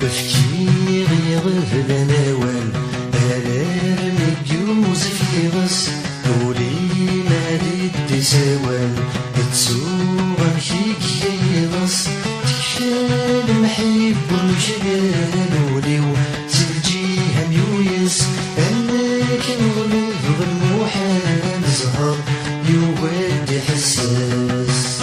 افكي غير نوال الام يوسف يغس ولي مالي سوال تسوغ مشيك يغس تكفى المحب وشغال وليو سلجي هم يويس انك نغلب المحال زهر يود حساس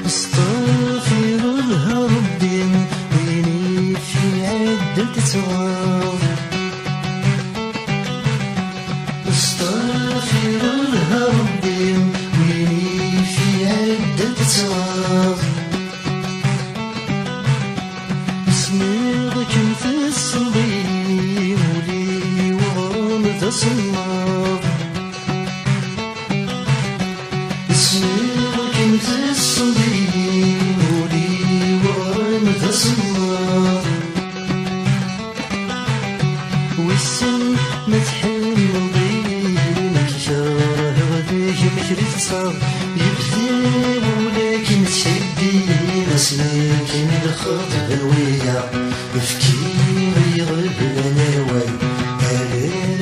استغفر الله ربي ويني في عدة سوار استغفر الله ربي ويني في عدة سوار اسمك في الصليب ولي ورمض صمار اسمك في الصليب ولي ورمض صمار والسن متحمل ضينك شاره غديك مشري تصاب يبذل ولكن تشدي اسمك الخطب الويا افكي غيغب نوال الام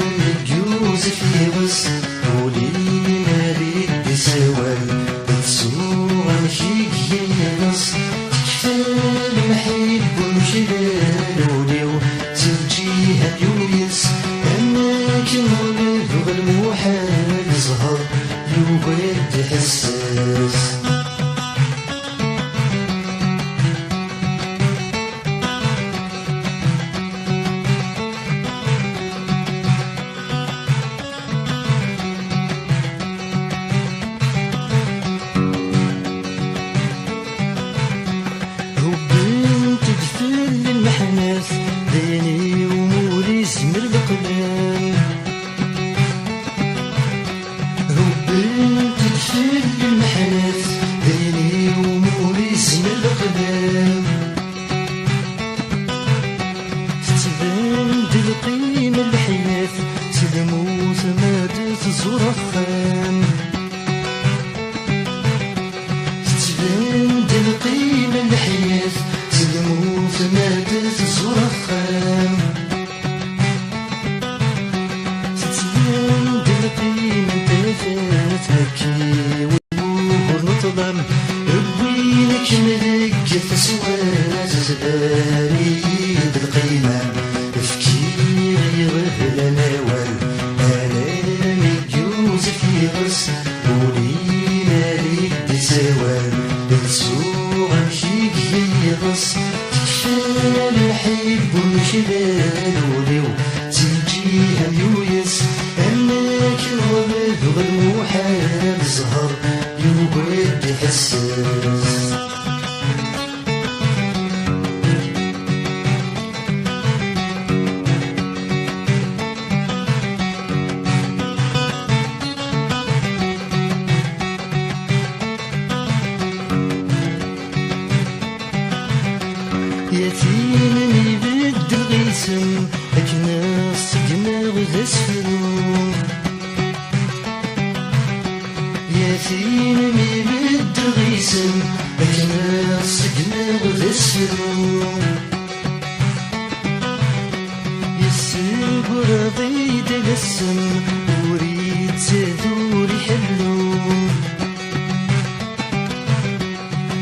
يوسف يغس ولي مالي بسوال تسوغ مشيك يغس تكفى المحب وشلال وليو ترجيها يويس انك نغلب المحال زهر يود حساس المحناس ديني ومولي سمر القلام ربي تدفل المحناس ديني ومولي سمر القلام تتبان دي القيمة الحياة تلموت مادت الزرخان تتبان دي القيمة الحياة تلموت مادت الزرخان تتبان دي القيمة انتفات هكي والمهر نطلم وينك ملقت سواد زبالي بالقيمة افكي غير نوال الام يوسف يغس ولي مالي بسوال بتسوغ مشيك يغس تكفى المحب وشلال وليو تيجيها يويس انك نغلب المحال زهر يود حساس يتيم يبدل غيسم أكنا السجن غزسفلو يتيم يبدل غيسم أكنا السجن غزسفلو يسيب راضي دلسم وريد زادور يحلو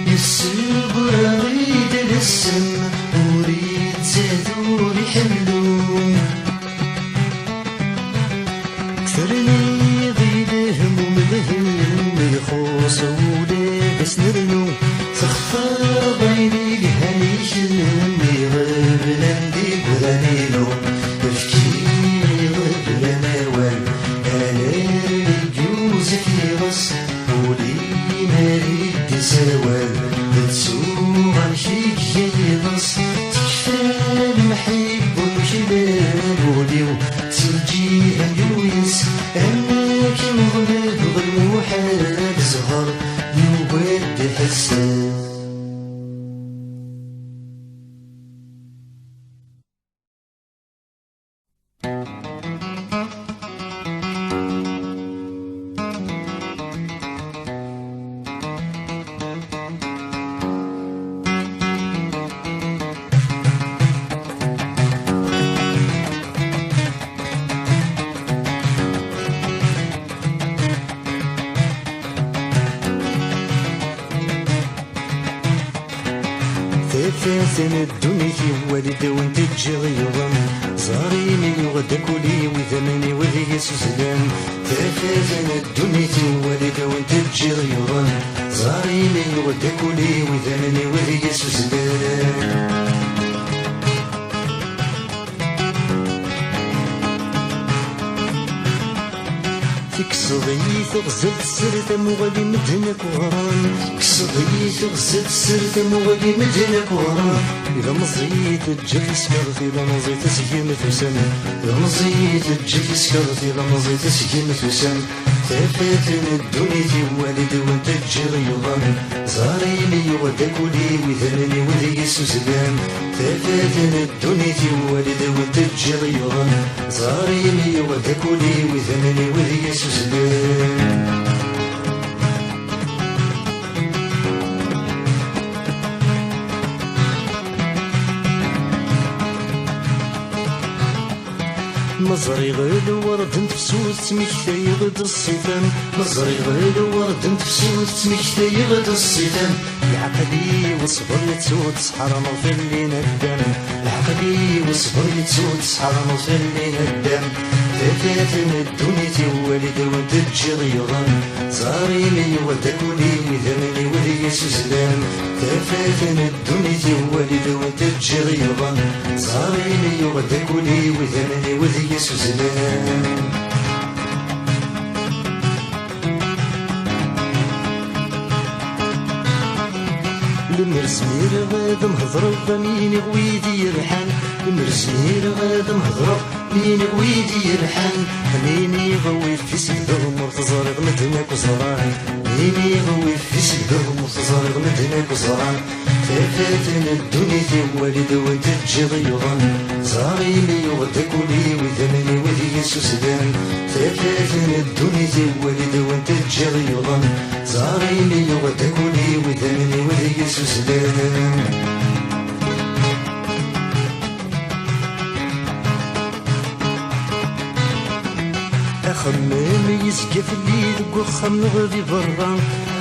يسيب راضي دلسم وريد زادور يحلو كثرني ضيلهم وملهم يخوص ولابس نرنو تخفى بيني هنيشم يغيب لندي بغنينو افكي يغيب لنوال الام يوسف يغس ولي مالي سوال بتسوغ مشيك يغس تكفى المحب وشلال وليو ترجيها يويس انك نغلب المحال زهر يود حساس تفاتن الدنيا والد وانت تجي غيظا زاريني وغدا كولي وثمني وذي سوسلان تفاتن الدنيا والد وانت تجي غيظا زاريني وغدا كولي وثمني وذي سوسلان كسضي تغزل السرت مغلي مدنك وغران كسضي تغزل السرت مغلي مدنك وغران إذا مزيت الجف سكرت إذا مزيت سكيمة وسام إذا مزيت الجف سكرت إذا مزيت سكيمة وسام تفاتن الدنيا والد وانت تجي غيظان زاريني وغدا كولي وثمني وذي سوسلان تفاتن الدنيا والد وانت تجي غيظان زاريني وغدا كولي وثمني وذي سوسلان مزري غير ورد نتفسوس تمكتي غد الصيفان مزري غير ورد نتفسوس تمكتي غد الصيفان العقلي وصبر يتسود صحرا مغفر لينا الدم العقلي وصبر يتسود صحرا مغفر لينا الدم تفاتن الدنيا والد وانت تجي غيظان زاريني وغدا كولي وثمني وذي سوسلان تفاتن الدنيا والد وانت تجي غيظان زاريني وغدا كولي وثمني وذي سوسلان المرسمير غاد مهضر بمين غويدي يرحان المرسمير غاد مهضر مين غويدي يرحان مين يغوي في سيده مرتزارق مدنك وزران مين يغوي في سيده مرتزارق مدنك وزران تفاتن الدنيا والد وانت تجي غيظان زاريني وغدا كولي وثمني وذي سوسلان تفاتن الدنيا والد وانت تجي غيظان زاريني وغدا كولي وثمني وذي سوسلان خمامي يسقى في الليل وخم نغدي برا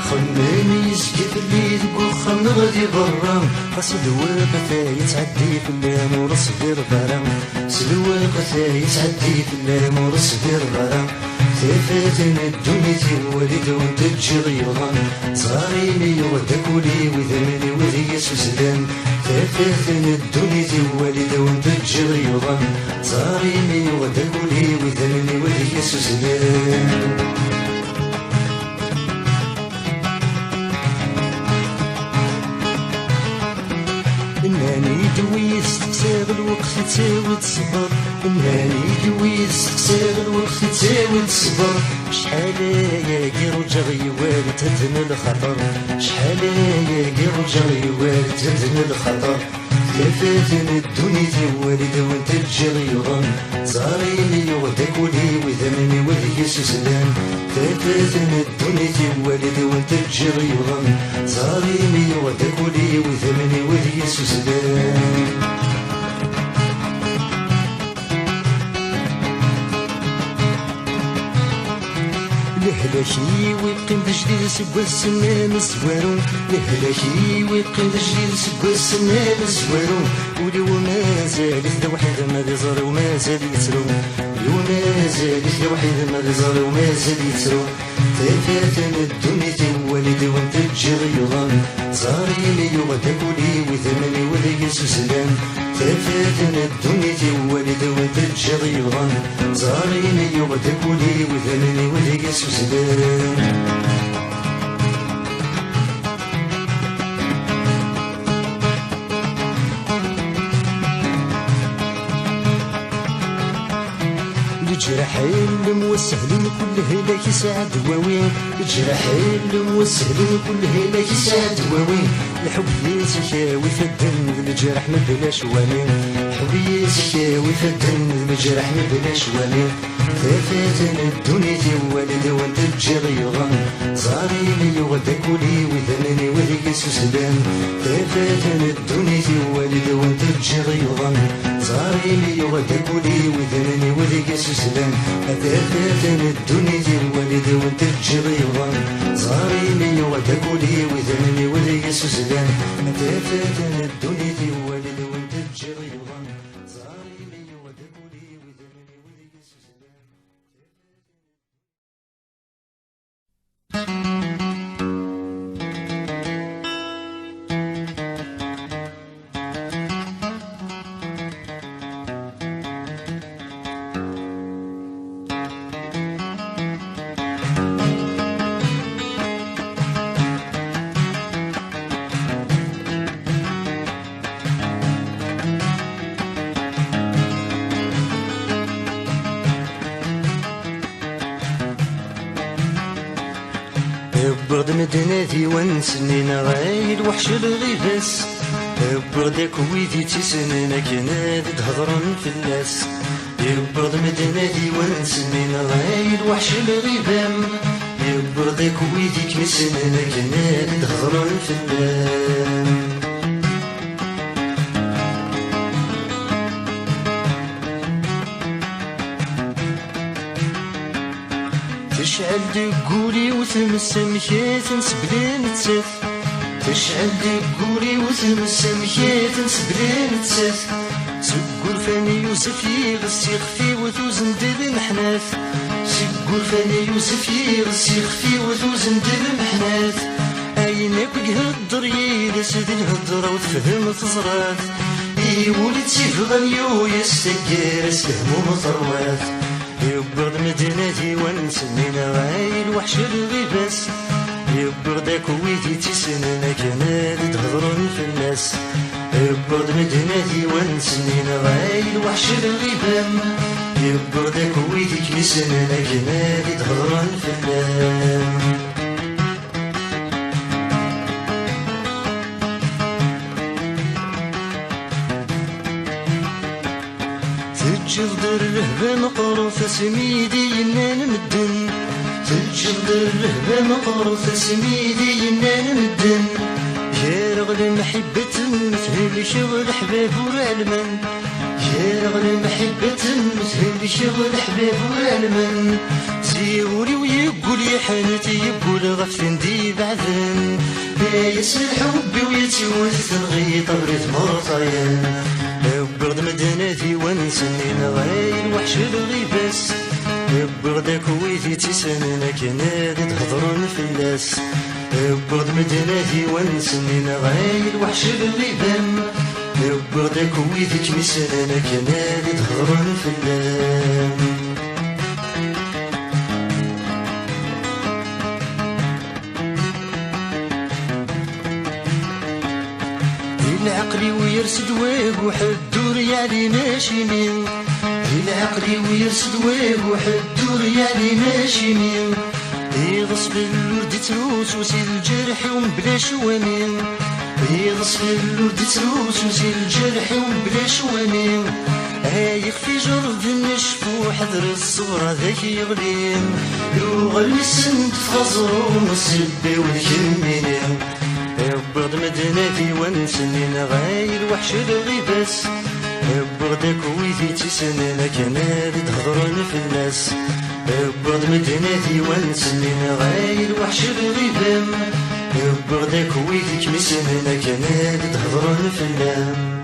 خمامي يسقى في الليل وخم نغدي برا سلواقة يتعدي في اللام ورصبر برا سلواقة يتعدي في اللام ورصبر برا تفاتن الدنيا والد وانت تجي غيظان زاريني وغدا كولي وثمني وذي سوسلان تفاتن الدنيا والد وانت تجي غيظان زاريني وغدا كولي وثمني وذي سوسلان إنني دوي استقصير الوقت تساوي تصبر إنني دوي استقصير الوقت تساوي تصبر شحال يا رجع غيوال تهدن الخطر شحال يا رجع غيوال تهدن الخطر تفاتن الدنيا والد وانت تجي غيظان زاريني وغدا كولي وثمني وذي سوسلان تفاتن الدنيا والد وانت تجي غيظان زاريني وغدا كولي وثمني وذي سوسلان لهلاكي ويقيم بجديد سوا السنان الزوارو لهلاكي ويقيم بجديد سوا السنان الزوارو ولو ما زالت لوحيد ما يزر وما زال يترو ولو ما زالت لوحيد ما يزر وما زال يترو تفاتن الدنيا والد وانت تجي غيظان زاريني وغدا كولي وثمني وذي سوسلان تفاتن الدنيا والد وانت تجي غيظان زاريني وغدا كولي وثمني وذي سوسلان الجرحين الموسهلين كل هلاك يساعد دواوين الجرحين الموسهلين كل هلاك يساعد دواوين الحب يسكاوي في الدم الجرح ما بلاش وانين الحب يسكاوي في الدم الجرح ما بلاش وانين تفاتن الدنيا والد وانت تجي غيظان زاريني وغدا كولي وثمني وذي سوسلان تفاتن الدنيا والد وانت تجي غيظان زاري لي وغدكولي وذنني وذيك سوسلان أثاثاثن الدنيا ديال الوالد وانت الجريضان زاري لي وغدكولي وذنني وذيك سوسلان أثاثاثن الدنيا ديال الوالد وانت الجريضان زاري لي وغدكولي وذنني وذيك سوسلان برد مدناتي ونسنينا غايد وحش الغيباس بردك ويدي تسنينا كناد تهضرن في الناس برد مدناتي ونسنينا غايد وحش الغيبام بردك ويدي كمسنينا كناد تهضرن في الناس تشعل دقولي وتمس مكيات نسبلين تسف تشعل دقولي وتمس مكيات نسبلين تسف سقور فاني يوسف يغسي خفي وتوزن دل محناث سقور فاني يوسف يغسي خفي وتوزن دل محناث عينك يهدر يلس ذي الهدرة وتفهم تزرات يولد سيفغنيو يستقير سهم ومطروات يبرد مدينتي ونسنينا غايل وحش الغيباس يبردك ويدي تسنينا كناد تهضرن في الناس يبرد مدينتي ونسنينا غايل وحش الغيبام يبردك ويدي كمسنينا كناد تهضرن في الناس تجلد الرهبة مقروثة سميدي ينان مدن تجلد الرهبة مقروثة سميدي ينان مدن يا رغل محبة مثل شغل حباب ورعلمن يا رغل محبة مثل شغل حباب ورعلمن زيوري ويقول يا حانتي يقول غفتن دي بعدن بايس الحب ويتوث الغيط بريت مرطيان برد مدناتي ونسنينا غايل وحش الغيباس بردك ويدي تسنينا كناد تهضرن في الناس برد مدناتي ونسنينا غايل وحش الغيبام بردك ويدي كمسنينا كناد تهضرن في الناس العقلي ويرسد ويق وحدور يعني ماشي مين العقلي ويرسد ويق وحدور يعني ماشي مين يغصب الورد تروس وسيل الجرح ومبلا شوامين يغصب الورد تروس وسيل الجرح ومبلا شوامين يخفي جرد النشف وحذر الصغرى ذاك يغلين يغل السند في غزرو ونصبي والكمينين برد مدناتي ونسنينا غايل وحش الغيباس بردك ويدي تسنينا كناد تهضرن في الناس برد مدناتي ونسنينا غايل وحش الغيبام بردك ويدي كمسنينا كناد تهضرن في الناس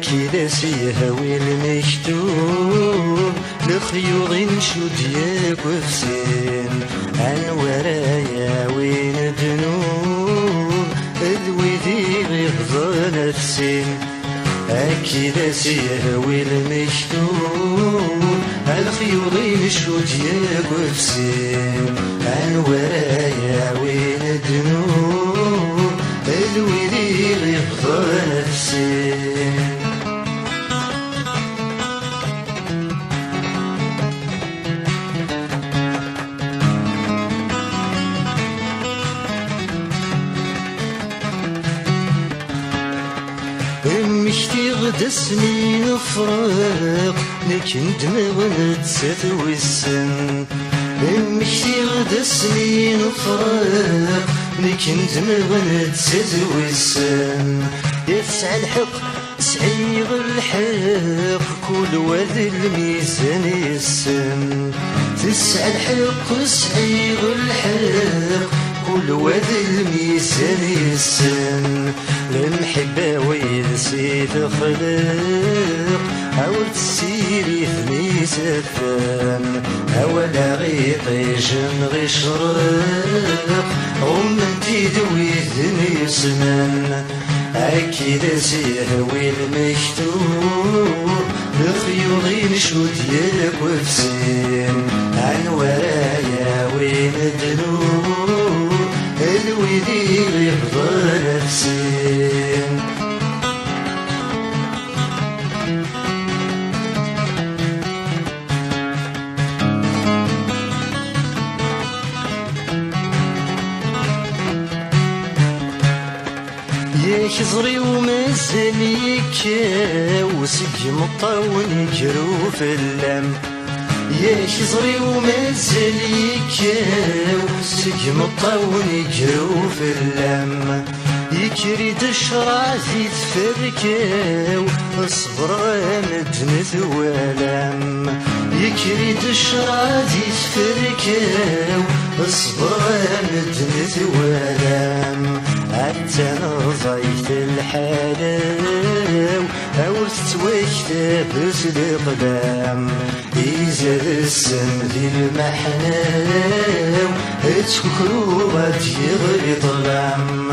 كذا سيهوي المكتوب لخيوط نشود ياك وفسين عن ورايا وين دنوب ذوي ذي غيظ نفسين كذا سيهوي المكتوب الخيوط نشود ياك وفسين عن ورايا وين الذنوب الويلي غيبضى نفسي مشتي غدا سنين فراق لكن دماغ نتسات ويسن مشتي غدا سنين فراق لكن دماغ نتسات ويسن يسعى الحق سعيغ الحق كل واد الميزان يسن تسعى الحق سعيغ الحق كل واد الميزان يسن المحبة وينسي تخلق عاود تسيري ثني سفان أولا غيطيجن غي شرق انتي دوي ثني سنان أكيد سيهوي المكتوب بخيوطي نشود ياك وفسين عن ورايا وين الذنوب الويلي غيبضى نفسين ياك زري ومازال يكاو سقي مطاون يجرو في اللم ياك زري ومازال يكاو سقي مطاون يجرو في اللم يكري دشرع زيت فركاو اصبر غامد ثوالم يكري دشرع زيت فركاو اصبر غامد ثوالم حتى نضيت الحلاو أورثت وكتابس الأقلام إزاد السن ذي المحناو اتكرو غاد يغري ظلام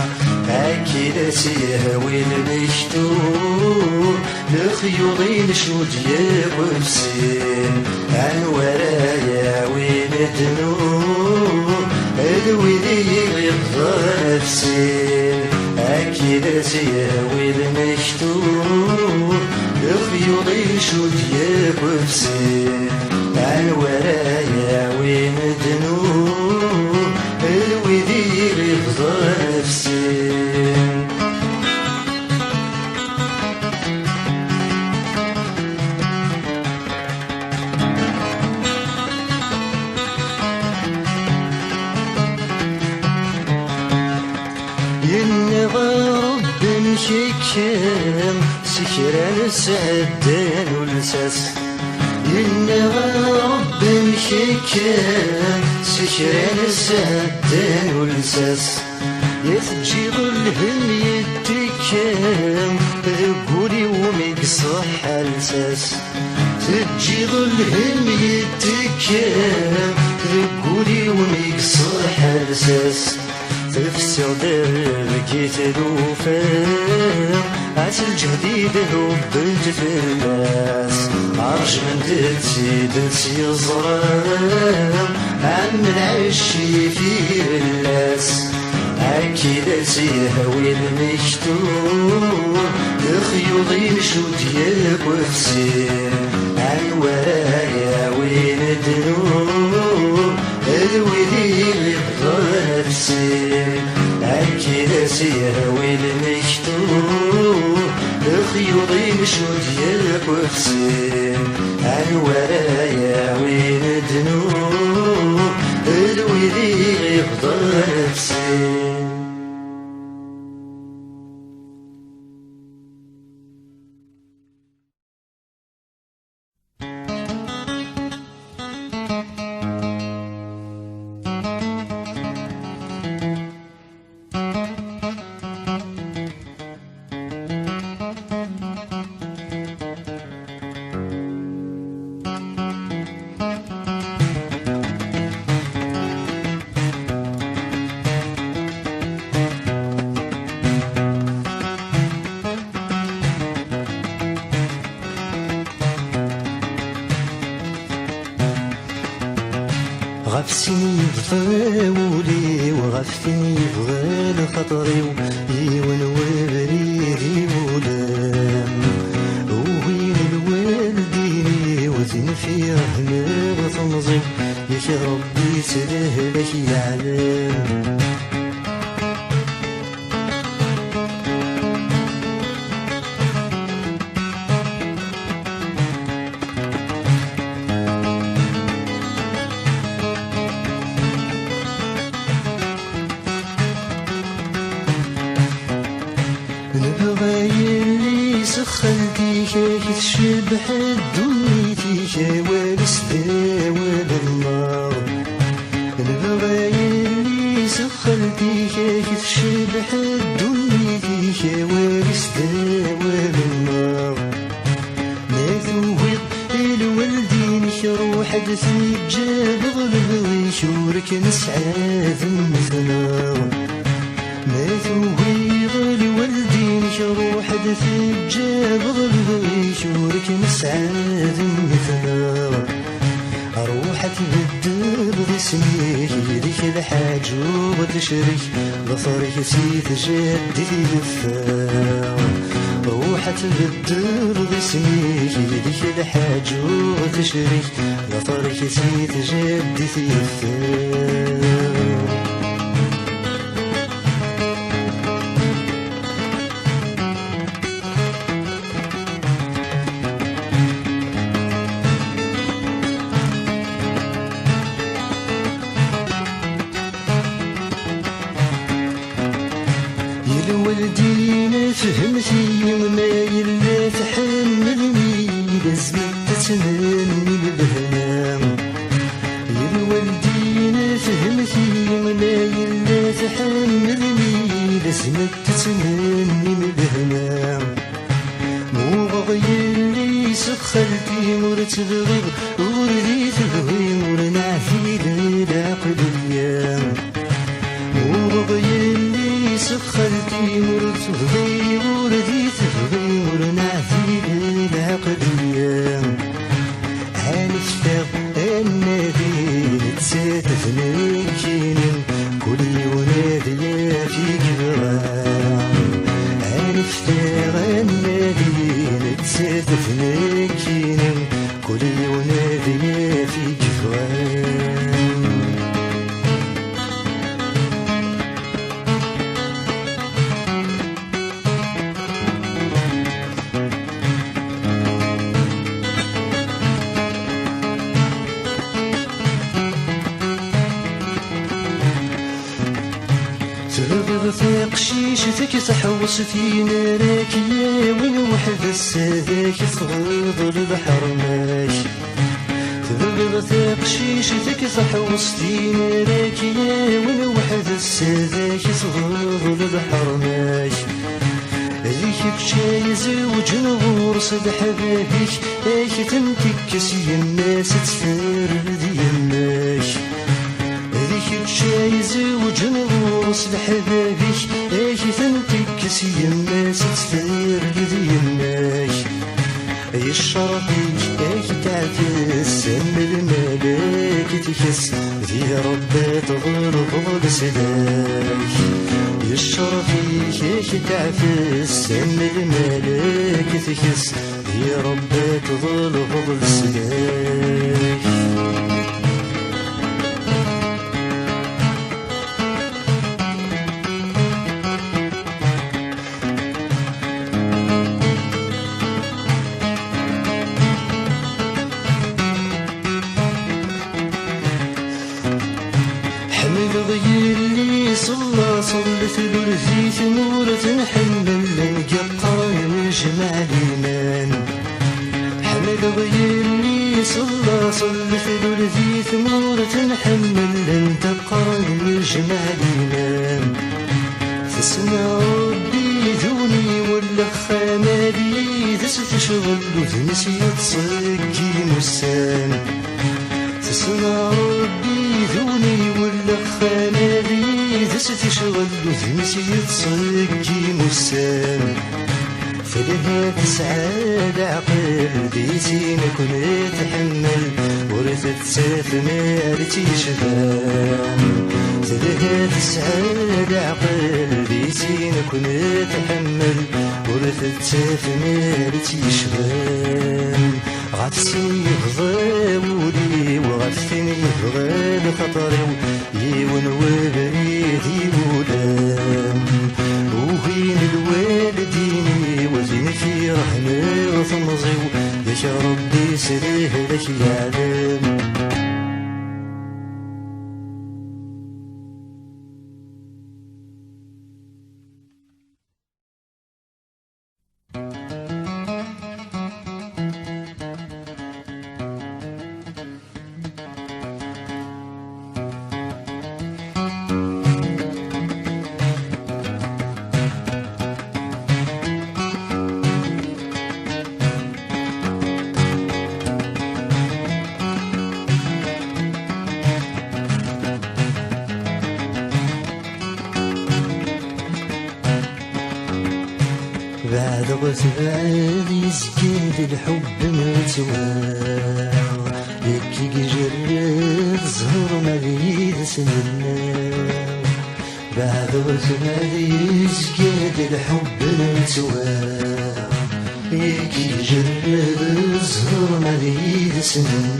أكيد سيهوي المكتوب لخيوطي نشود ياك وفسين عن ورايا وين الذنوب الويلي غيبضى نفسين أكيد سيهوي المكتوب لخيوطي نشود ياك وفسين عن ورايا وين الذنوب الويلي غيبضى نفسين شكام سكران سعدان ولساس ينغى رب شكام سكران سعدان ولساس يثجي ظلهم يتكام ذقولي ومقصح الساس تجي ظلهم يتكام ذقولي ومقصح الساس تفسر دربكي تلوفان عسل جديد هبلت في الناس عرش من دلسي يزرام عم العشي في الناس أكيد سيهوي المكتوب لخيوطي نشود ياك وفسين عن ورايا وين الذنوب الويلي غيبضى نفسين أكيد سيهوي المكتوب لخيوطي نشود ياك وفسين عن ورايا وين الذنوب الويلي غيبضى نفسين غف سني ضاولي وغفتني بغال خطري ويون وبريدي ولام وين الوالدين وزين في رحمة وتنظيم يا ربي سلهلك العالم نبغي سخنتي كيف تشبح دنيتي كوالس داول النار نبغي سخنتي كيف تشبح دنيتي كوالس داول النار ما ذوق الوالدين روح في جاب ظلمي شورك نسعاد مثنار ما ذوق الوالدين روح في جاب ظلمي شورك نسعاد مثنار روح تبدل باسمي ذيك الحاج وتشري بصرك سيت جدي الثار روح تبدل باسمي ذيك الحاج وتشري بصرك سيت جدي الثار الوالدين فهمتي ما يلا تحملني لازم تتمني بالهنام يا الوالدين فهمتي ما يلا تحملني لازم تتمني بالهنام مو غير لي سخلتي مرتبغي وردي تبغي مرنعفي للعقل الايام مو غير سخلتي مرتبغي وردي تبغي مرنعفي للعقل الايام هانفتغ النادي تساتفني كينن كل ونادي فيك غرام هانفتغ النادي تساتفني كينن كل ونادي فيك غرام تبغي في قشيشتك تحوس في نارك يا وين وحد السادك تغيض البحر ماشي تبغي في قشيشتك تحوس في نارك يا وين وحد السادك تغيض البحر ماشي ذيك بشاي زوج نغور صد حبابك ايك تنتكس الناس تفرد يماش ذيك بشاي زوج نغور صد حبابك ايك تنتكس الناس تفرد يماش اي الشرطيك ايك تعفس سم الملاك تكس في ربي تغرب بسلاك الشرفي كيك تعفس سم الملاك تكس يا ربي تظل فضل سلاك غير لي صلت برزي ثمورة حمل القطر يجمع الإيمان حمل غير لي صلت برزي ثمورة حمل القطر يجمع الإيمان تسمع ربي ذوني ولا خمالي ذس تشغل وذنسي تصقي مسان تسمع ربي ذوني ولا خمالي ذس تشغل وذنسي تصقي مسان تلهي تسعد عقل ديتين كن تحمل ورث تسافمر تيشبان تلهي تسعد عقل ديتين كن تحمل ورث تسافمر تيشبان غاتسي يفضل وغاتثني يفضل خطري يون وبريد يولان وين الوالدين وزين في رحمة وثمزي يا ربي سريه لك يعلم بعد غتبعد يسكن الحب متوار يكي يجرد زهر ما بيدسنا بعد غتبعد يسكن الحب متوار يكي يجرد زهر ما بيدسنا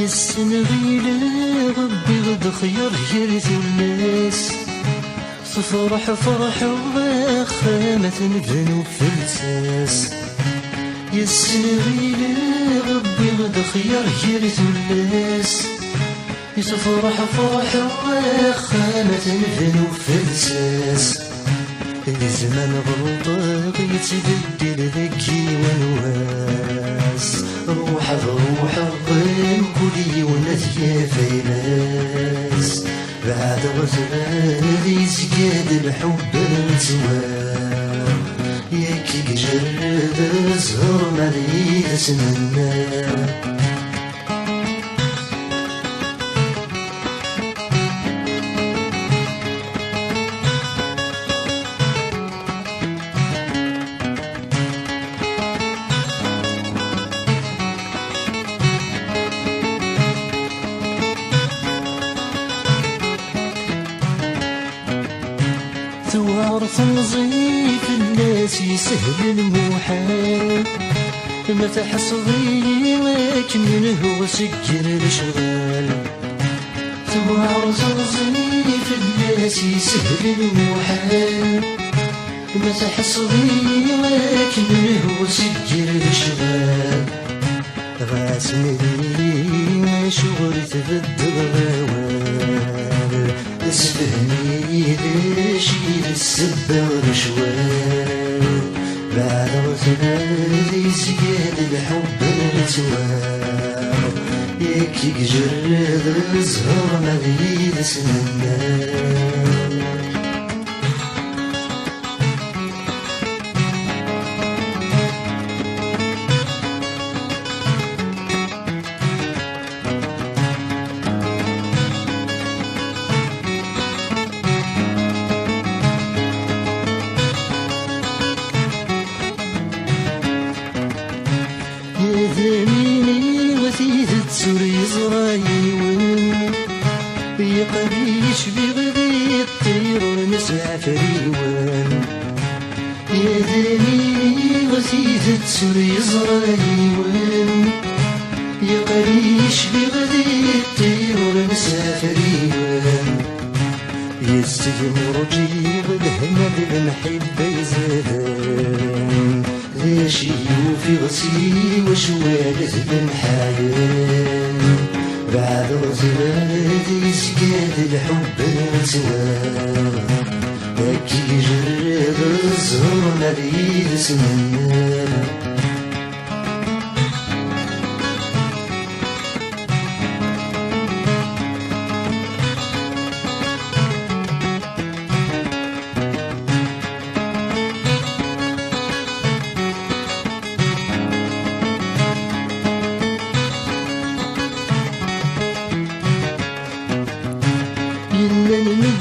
السنغيل ربي غد خير يرث الناس تفرح فرح وخامة ذنوب فلساس السنغيل ربي غد خير يرث الناس تفرح فرح وخامة ذنوب فلساس الزمان غلطة يتبدل ذكي ونواس روح بروح الظلم كلي ونثيا فيلاس بعد غزال يسقاد الحب الزوار ياكي جرد الزهر ما يتسنى توارث نظيف الناس يسهل المحال ما تحصدي لكن منه وسكر الاشغال توارث نظيف الناس يسهل المحال ما تحصدي لكن منه وسكر الاشغال غاسمي شغل تبدل غوال اسفهني ليش السبة والشوال بعد غزال يسقال الحب التوار يكي جرد الزهر ما يتسنى ذميني وثيث تسوري زرايون يقريش بغدي الطير ونسمع فريوان يا ذميني وثيث تسوري زرايون يقريش بغدي الطير ونسمع فريوان يستجمر جيب الهمد بنحب يزادان ليش يوفي غسيل وشوالد بنحايان بعد غزلات يسقاد الحب التوار هكي يجرد الزهر ما يتسنى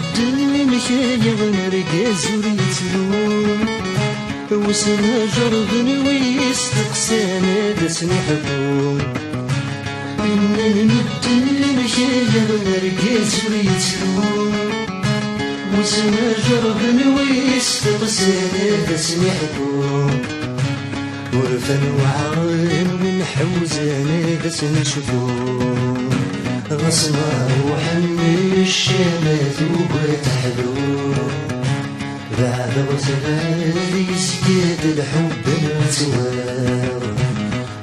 مدن مكايا ونرقاز وريتلون وسنا جرب نويس تقسانا دسني حبون إنن مدن مكايا ونرقاز وريتلون وسنا جرب نويس تقسانا دسني حبون ورفن وعارن من حوزانا دسني شبون غصنا روحا من الشمات وبتحلو بعد غزلالي سكيت الحب التوار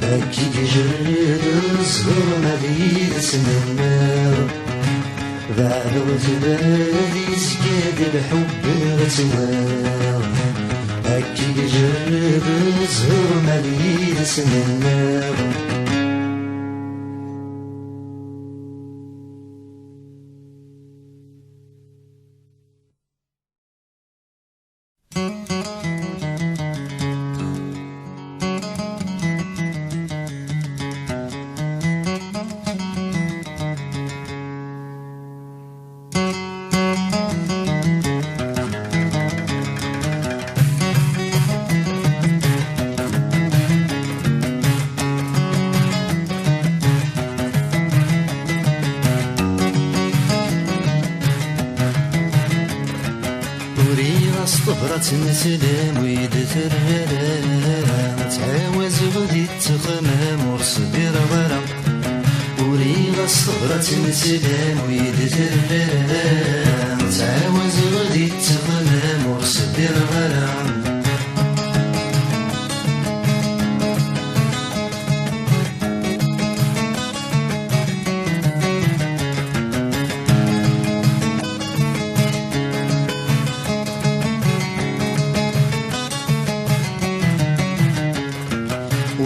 هكي جرد الصغر مليد سنمار بعد غزلالي سكيت الحب التوار هكي جرد الصغر مليد سنمار نسلم ويدثر غرام تعاوز غدي تخمام ورصبر غرام وريغ الصبرة نسلم ويدثر غرام تعاوز غدي تخمام ورصبر غرام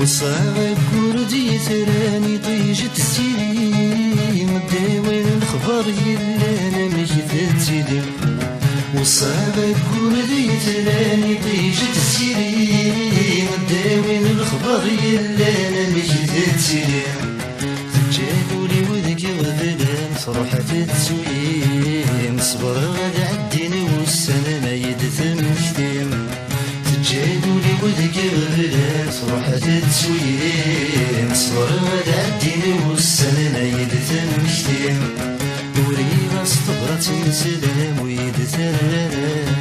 وصاغ كردي ثراني طيجت السيلي مداوين الخبر يلا انا مجد سيدي وصاغ كردي ثراني طيجت السيلي مداوين الخبر يلا انا مجد سيدي تجابوا لي وذكي وذلان صروحة تسويم صبر غاد عديني والسنة ما يدثم كثيم تجابوا لي وذكي وذلان صروحة تسويم صبر غاد عديني والسنة ما يدثم كثيم وريغ صبرة سلام ويدثرام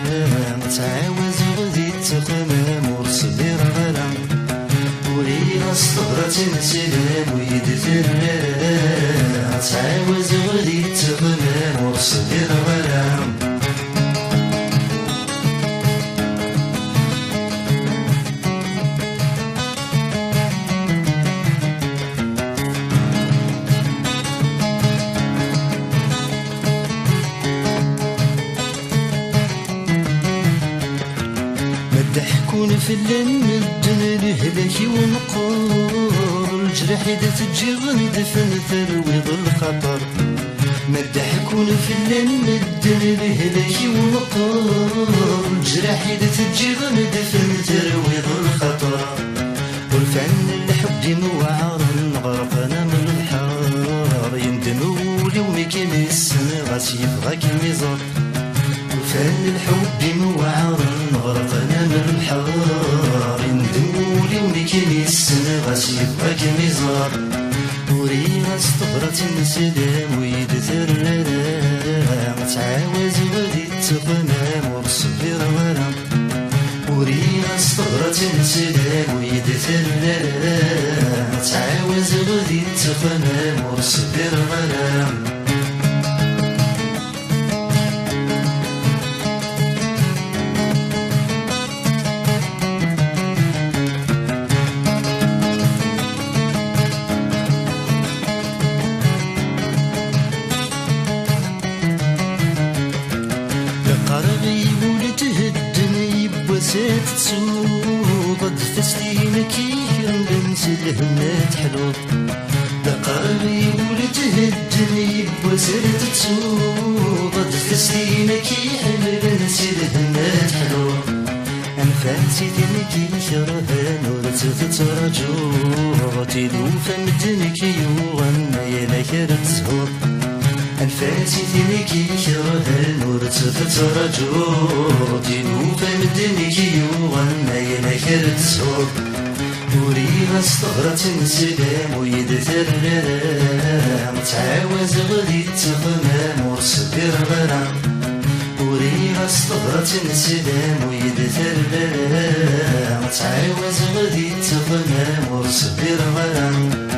تعاوز غدي تخمام ورصبر غرام وريغ صبرة سلام ويدثرام تعاوز غدي تخمام ورصبر غرام ضحكون في المدن الهلاكي ونقور الجرح إذا تجي غندفن ترويض الخطر ما ضحكون في المدن الهلاكي ونقور الجرح إذا تجي غندفن ترويض الخطر والفن الحب موعر غرقنا من الحار يندموا ليومي كيما السنة غاس يبغاك الميزار فن الحب موعر غرقنا من الحار يندموا ليومي كيما السنة غاس يبغاك ميزار وريغ صبرة سلام ويدثرام تعاوز غدي تخمام ورصبر غرام وريغ صبرة سلام ويدثرام تعاوز غدي تخمام ورصبر غرام تسوق تسليمك يرمس الهمات حلوط لقربي ولتهدني بوزرت تسوق تسليمك يرمس الهمات حلوط أنفاسي ذنكي شرهان ورتترجو تلو فمدنك يوغن يلك رتزهور الفاتي ذينيكي كرهن ورتفترجو دينو فمدنيكي وغنى ينكر تسور وريها استغرت نسلام ويدثر غرام تعاوز غدي تغمام ورصبر غرام وريها استغرت نسلام ويدثر غرام تعاوز غدي تغمام ورصبر غرام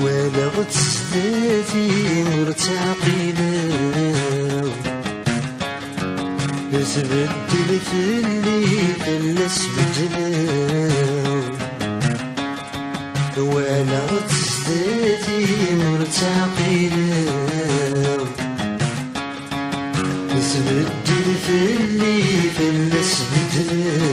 ولغت سداتي مرتعقلة تبدل في الليل فلس بدلاو ولغت سداتي مرتعقلة تبدل في الليل فلس بدلاو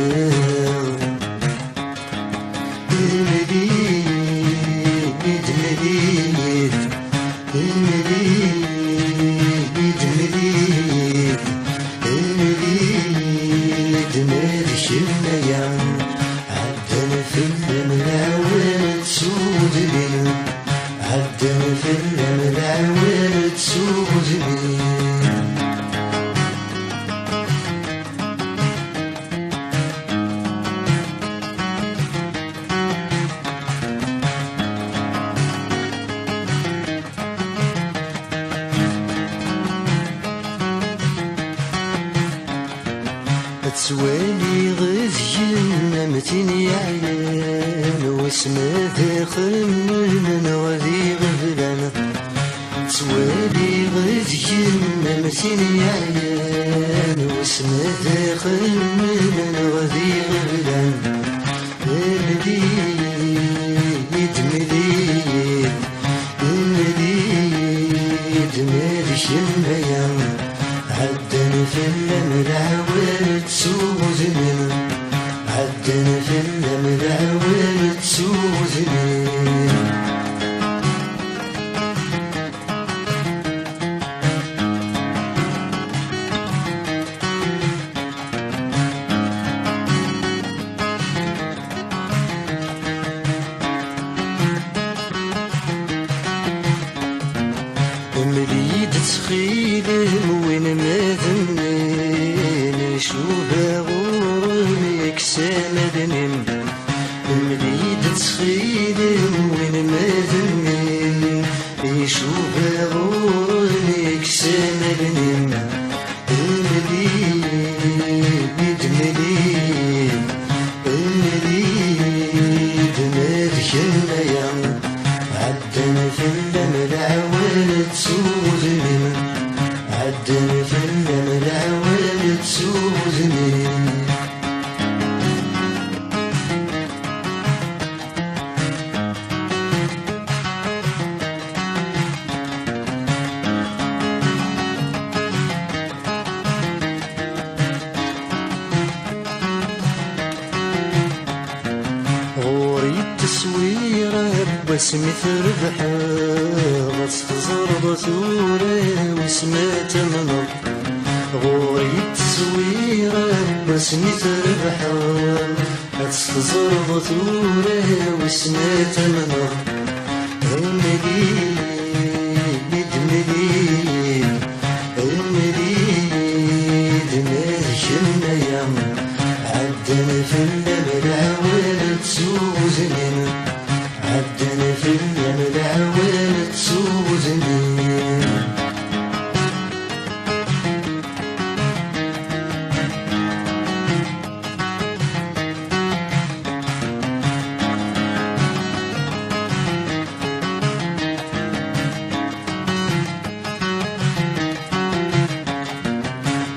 تسوالي غزين متين يعلن واسمه داخل من غادي غفلان تسوالي غزين متين يعلن واسمه داخل من غادي غفلان المديد مديد المديد مالش الميان عدن في الملعوال تسوزني عدن في الملعوال تسوزني مليد تخيلم وين ما ذنين شوفها غورمك سامدنم مليد تخيلم وين ما ذنين شوفها غورمك سامدنم المليد مليد المليد مالك الميان عدن في الملعوال تسوزني عدن في الملعوال تسوزني غوري التصويره باسمي تربحه غتخزر ثورة وسمات منظ غوري التصويره باسمي تربحه غتخزر ثورة وسمات منظ المديد مديد المديد مالك الميان عدن في الملعوال تسوزني عدن في الملعوال تسوزني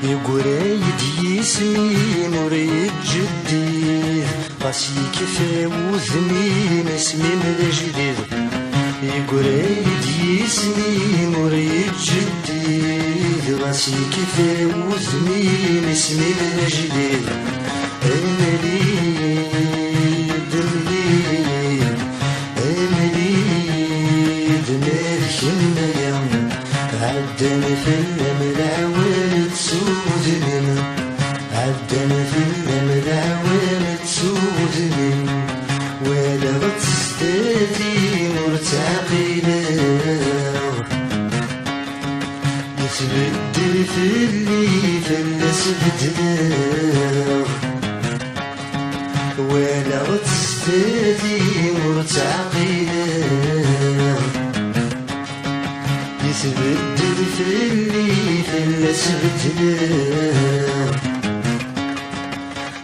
يقرأ يدي يسمين راسي كيفاوزني نسمي من جديد يقريد يسنين وريد جديد راسي كيفاوزني نسمي من جديد أمليد الليل أمليد نركن يوم عدن في الملعون تسودني عدن في الملعون تسودني ولا غتستاذي مرتعقينا يتبدل في اللي فلس بدنا ولا غتستاذي مرتعقينا يتبدل في اللي فلس بدنا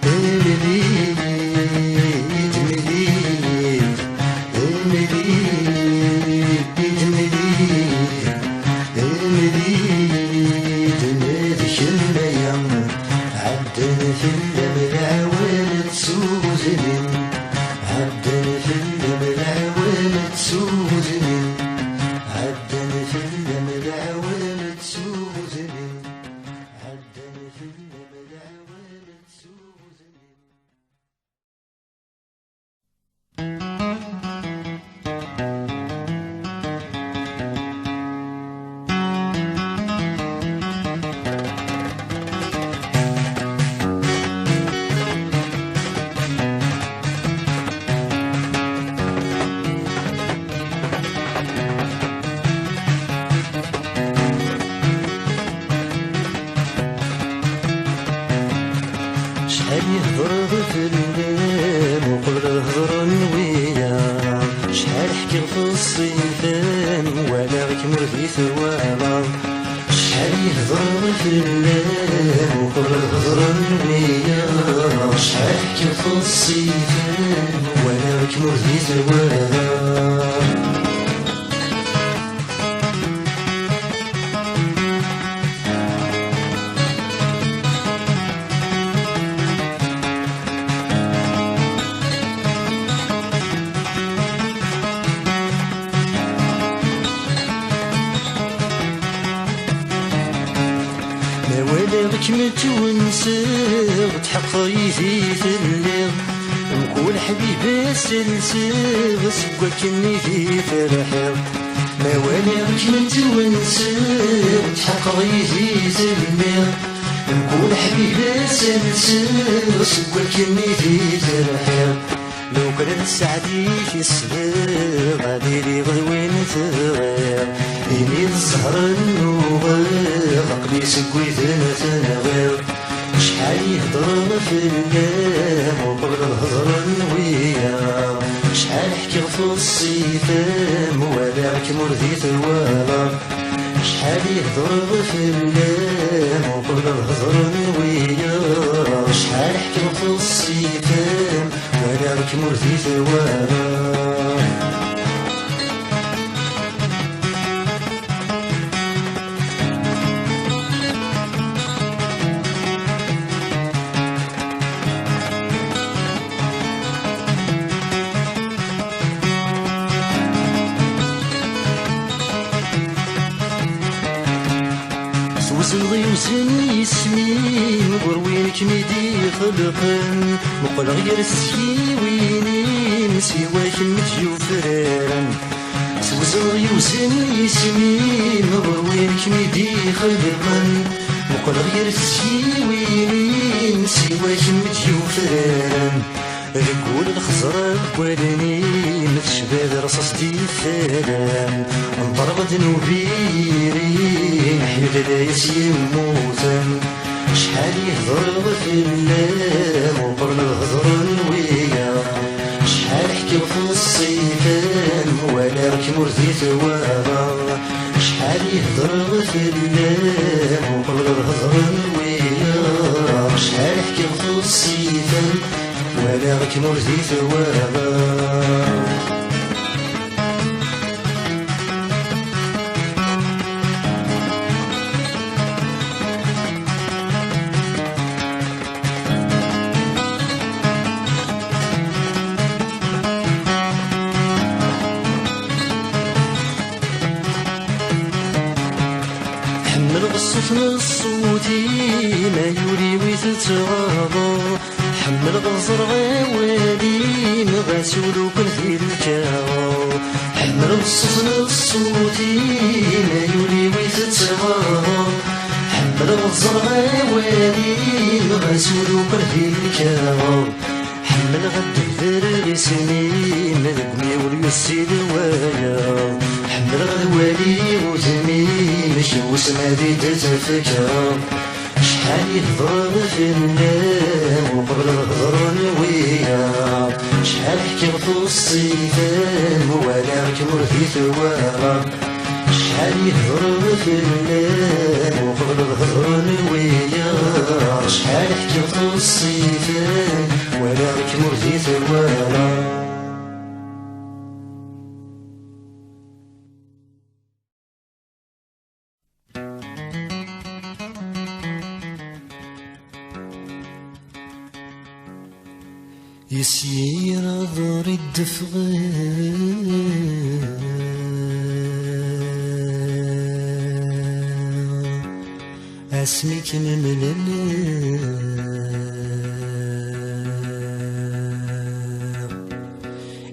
مليد مليد مليد مليد مليد نادك الميم عدنا في الملعون تسوزني عدنا في الملعون تسوزني عدنا في الملعون تسوزني عدنا في الملعون تسوزني شحال يهضر في الليل وقبل هضر ويا شحال حكي في الصيفان ولا غيك مرضي ثوالا شحال يهضر في الليل وقبل هضر ويا شحال حكي في الصيفان ولا غيك مرضي ثوالا متونسر تحقيتي في الليل نقول حبيبي سلسل سوا كني في الحيط ما واليك متونسر تحقيتي في الليل نقول حبيبي سلسل سوا كني في الحيط لو كانت سعدي في الصغير غادي لي غدوين تغير إني الزهر النوغير عقلي سكويت نتنغير شحال يهضر في الليل وقبل الهضر نويا شحال حكي في الصيفان ولاك مرضي ثوالا شحال يهضر في الليل وقبل الهضر نويا شحال حكي في الصيفان ولاك مرضي ثوالا وزلغي وزن يسمين وروينك ميدي خلقن مقل غير السيوينين سواك متيو فرارن وزلغي وزن يسمين وروينك ميدي خلقن مقل غير السيوينين سواك متيو فرارن رجول الخزرة بوالني متشباب رصاص دي فلان انضرب ذنوبيري حيل دايس يموتن شحال يهضر في الليل وقبل الهضر نويا شحال حكي في الصيفان ولاك مرضي ثوالا شحال يهضر في الليل وقبل الهضر نويا شحال حكي في الصيفان ولاك مرضي ثوالا الصوتي ما يولي ويتتغاضى حمل غزر غوالي مغاسولو كن في الكاغو حمل الصوتي ما يولي ويتتغاضى حمل غزر غوالي مغاسولو كن في الكاغو حمل غد الذر رسمي مذبني وليسي دوايا حمل غد والي وزمي مشي وسمادي تتفكر شحال يهضر في النام وقبل الهضر نويا شحال حكيت الصيفان ولا ركمر في ثوارا شحال يهضر في النام وقبل الهضر نويا شحال حكيت الصيفان ولا ركمر في ثوارا يسير ضر الدفغ اسمك مملل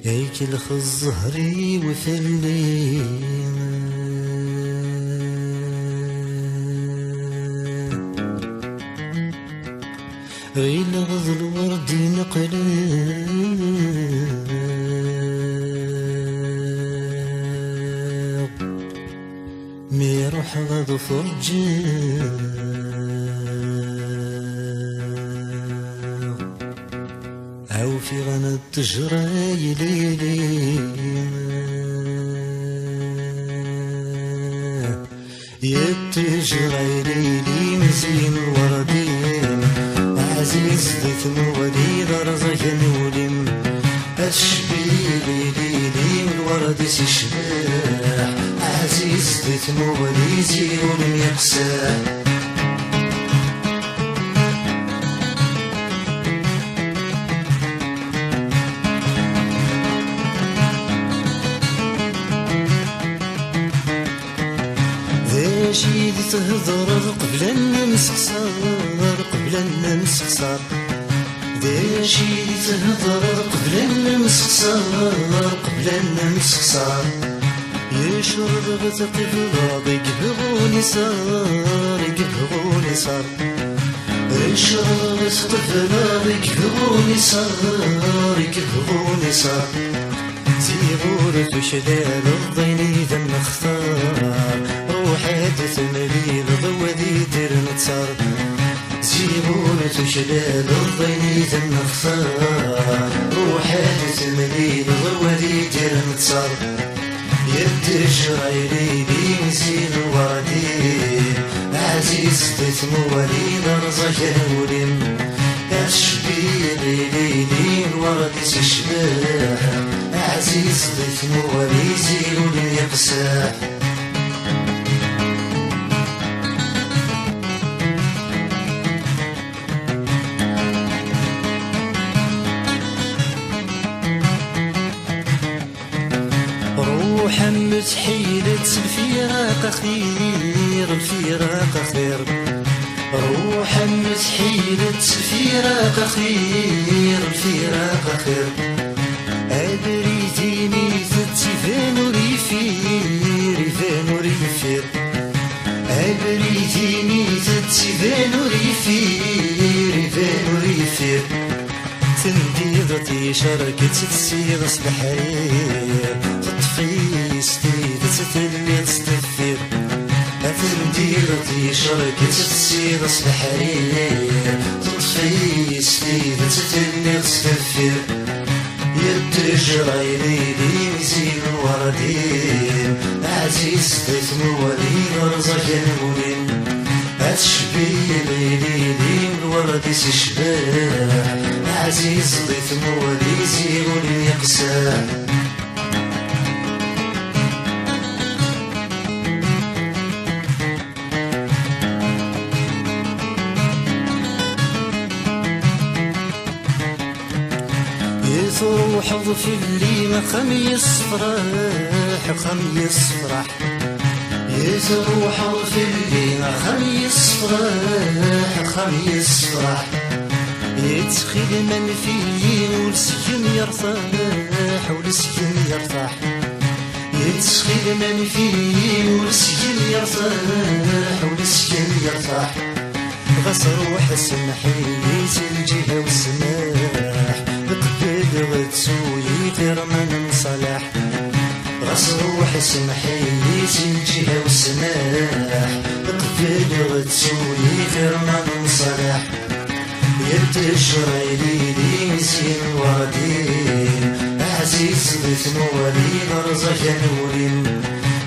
هيك الخز ظهري وفلي غير غض الورد نقلب ميروح غض فرجه أو في غنى التجرى ليلي يتجرى ليلي مزين الوردين عزيز ذات موالي درزك نولم الشبيلي ليلي والورد سيشباح عزيز ذات موالي زيون يقساح شي تهضر قبل أن نسقسر قبل أن نسقسر ذا شي تهضر قبل أن نسقسر قبل أن نسقسر يشرب غتقف غاضي يقبغوني صار يقبغوني صار يشرب غتقف غاضي يقبغوني صار يقبغوني صار زيغور تشلال الضيني ذم اختار روحي تثملي ضوذي دير نتصار زيغور تشلال الضيني ذم اختار روحي تثملي ضوذي دير نتصار يد جرايلي لي مزين وردي عزيز ذات موالي درزك نولم الشبيلي ليلي الورد سيشباح عزيز ذات موالي زينون يقساح روحا متحيلة الفراق خير الفراق خير روحا متحيلة الفراق خير الفراق خير أدريتي ميتت يفان ريفير يفان ريفير أدريتي ميتت يفان ريفير يفان ريفير تنديضتي شركت تسير صبح حرير تطفي ستيد تتلي تستفير تنديضتي شركت تسير صبح حرير تطفي ستيد تتلي تستفير يد جرايلي لي مزين وردين عزيز ذات موالي رزق نولين أتشبيلي ليلي الورد سيشباح عزيز ذات موالي زيغون يقساح يروح في الليل خميس فرح خميس فرح يتروح في الليل خميس فرح خميس فرح يتخيل من فيه والسكن يرتاح والسكن يرتاح يتخيل من فيه والسكن يرتاح والسكن يرتاح غص روح سمحيت الجهة والسماح بقبل غتسوي من صلاح غص روح سمحيت الجهة والسماح بقبل غتسوي من صلاح يتشري لي نسين وردين عزيز بثمولين رزق نورين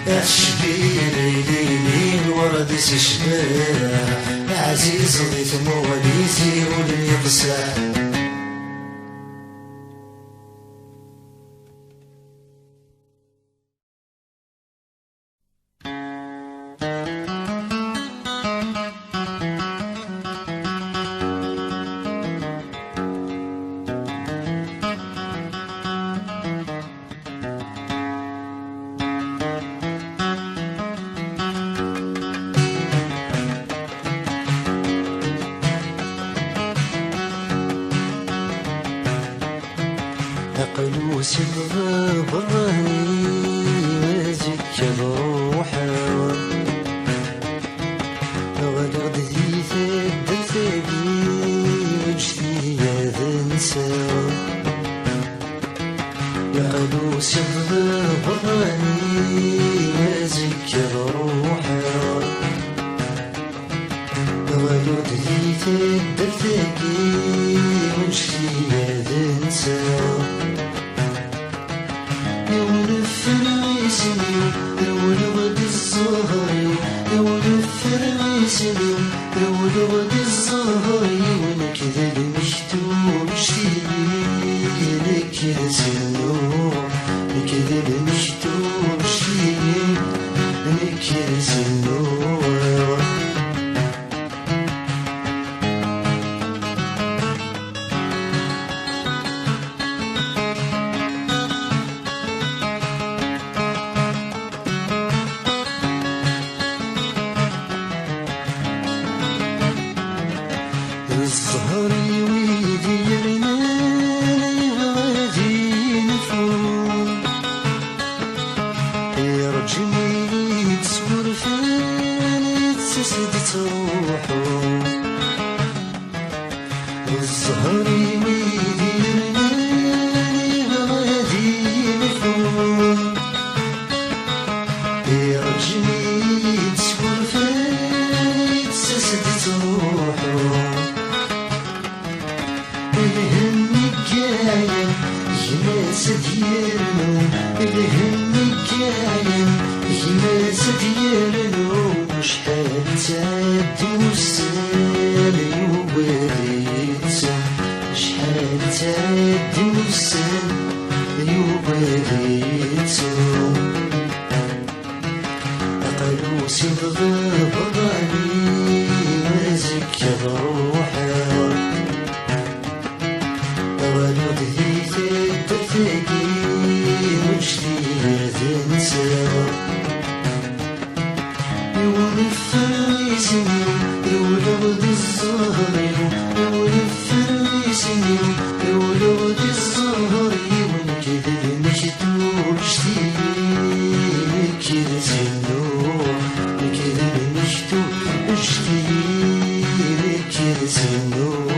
الشبير ليلي الورد سشباح عزيز بثمولين سيرون يقساح قلوس الغبراني وزك بروحه غلغد ذي ثد ثدي وجدي ذنسى يا قلوس الغبراني وزك بروحه غلغد ذي ثد ثدي وجدي ذنسى ولغد الزهري ولفر عيسمي ولغد الزهري ونكذب مشتوم شيء نكذب سنور نكذب مشتوم شيء نكذب سنور الزهري ويديرنا غادي نفور يرجمي تصور فاني تسدت روحو الزهري ويديرنا غادي نفور يرجمي تصور فاني تسدت روحو الهمي كاين يماس ديالو الهمي كاين يماس ديالو شحال تعدي وسال يوباليت شحال تعدي وسال يوباليت قالوسي بغبغاني مازك بروحه ولد ذي ثد ثقي وجدي ذنسى يولفر عيسمي يولغد الزهري يولفر عيسمي يولغد الزهري ونكذب مشتوم شتي نكذب سنور نكذب مشتوم شتي نكذب سنور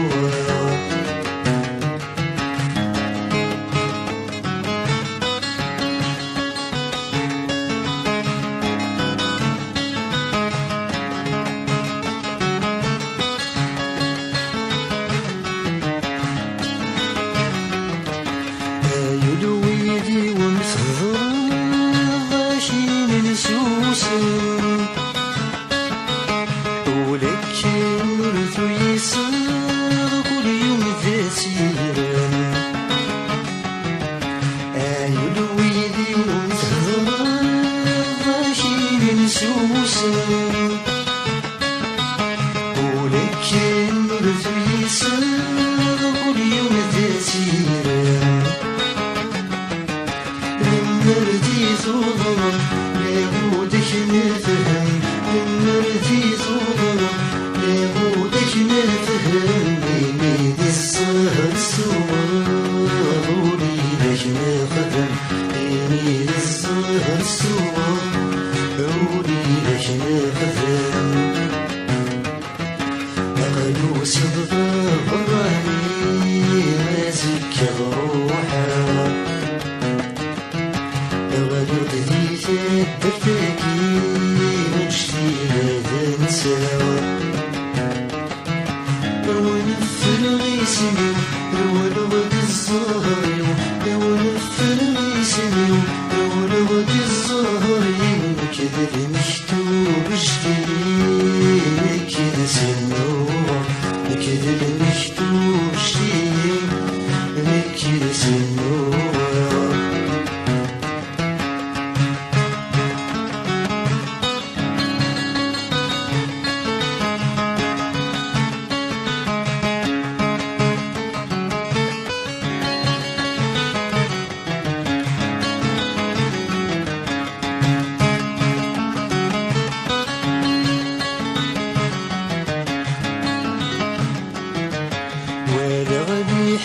غادر دي تدفاكي وشتي هذا نساوى ونفر غيسمي ونغد الزهر ونفر غيسمي ونغد الزهر كذا مكتوب جديد كذا سنوع كذا مكتوب جديد كذا سنوع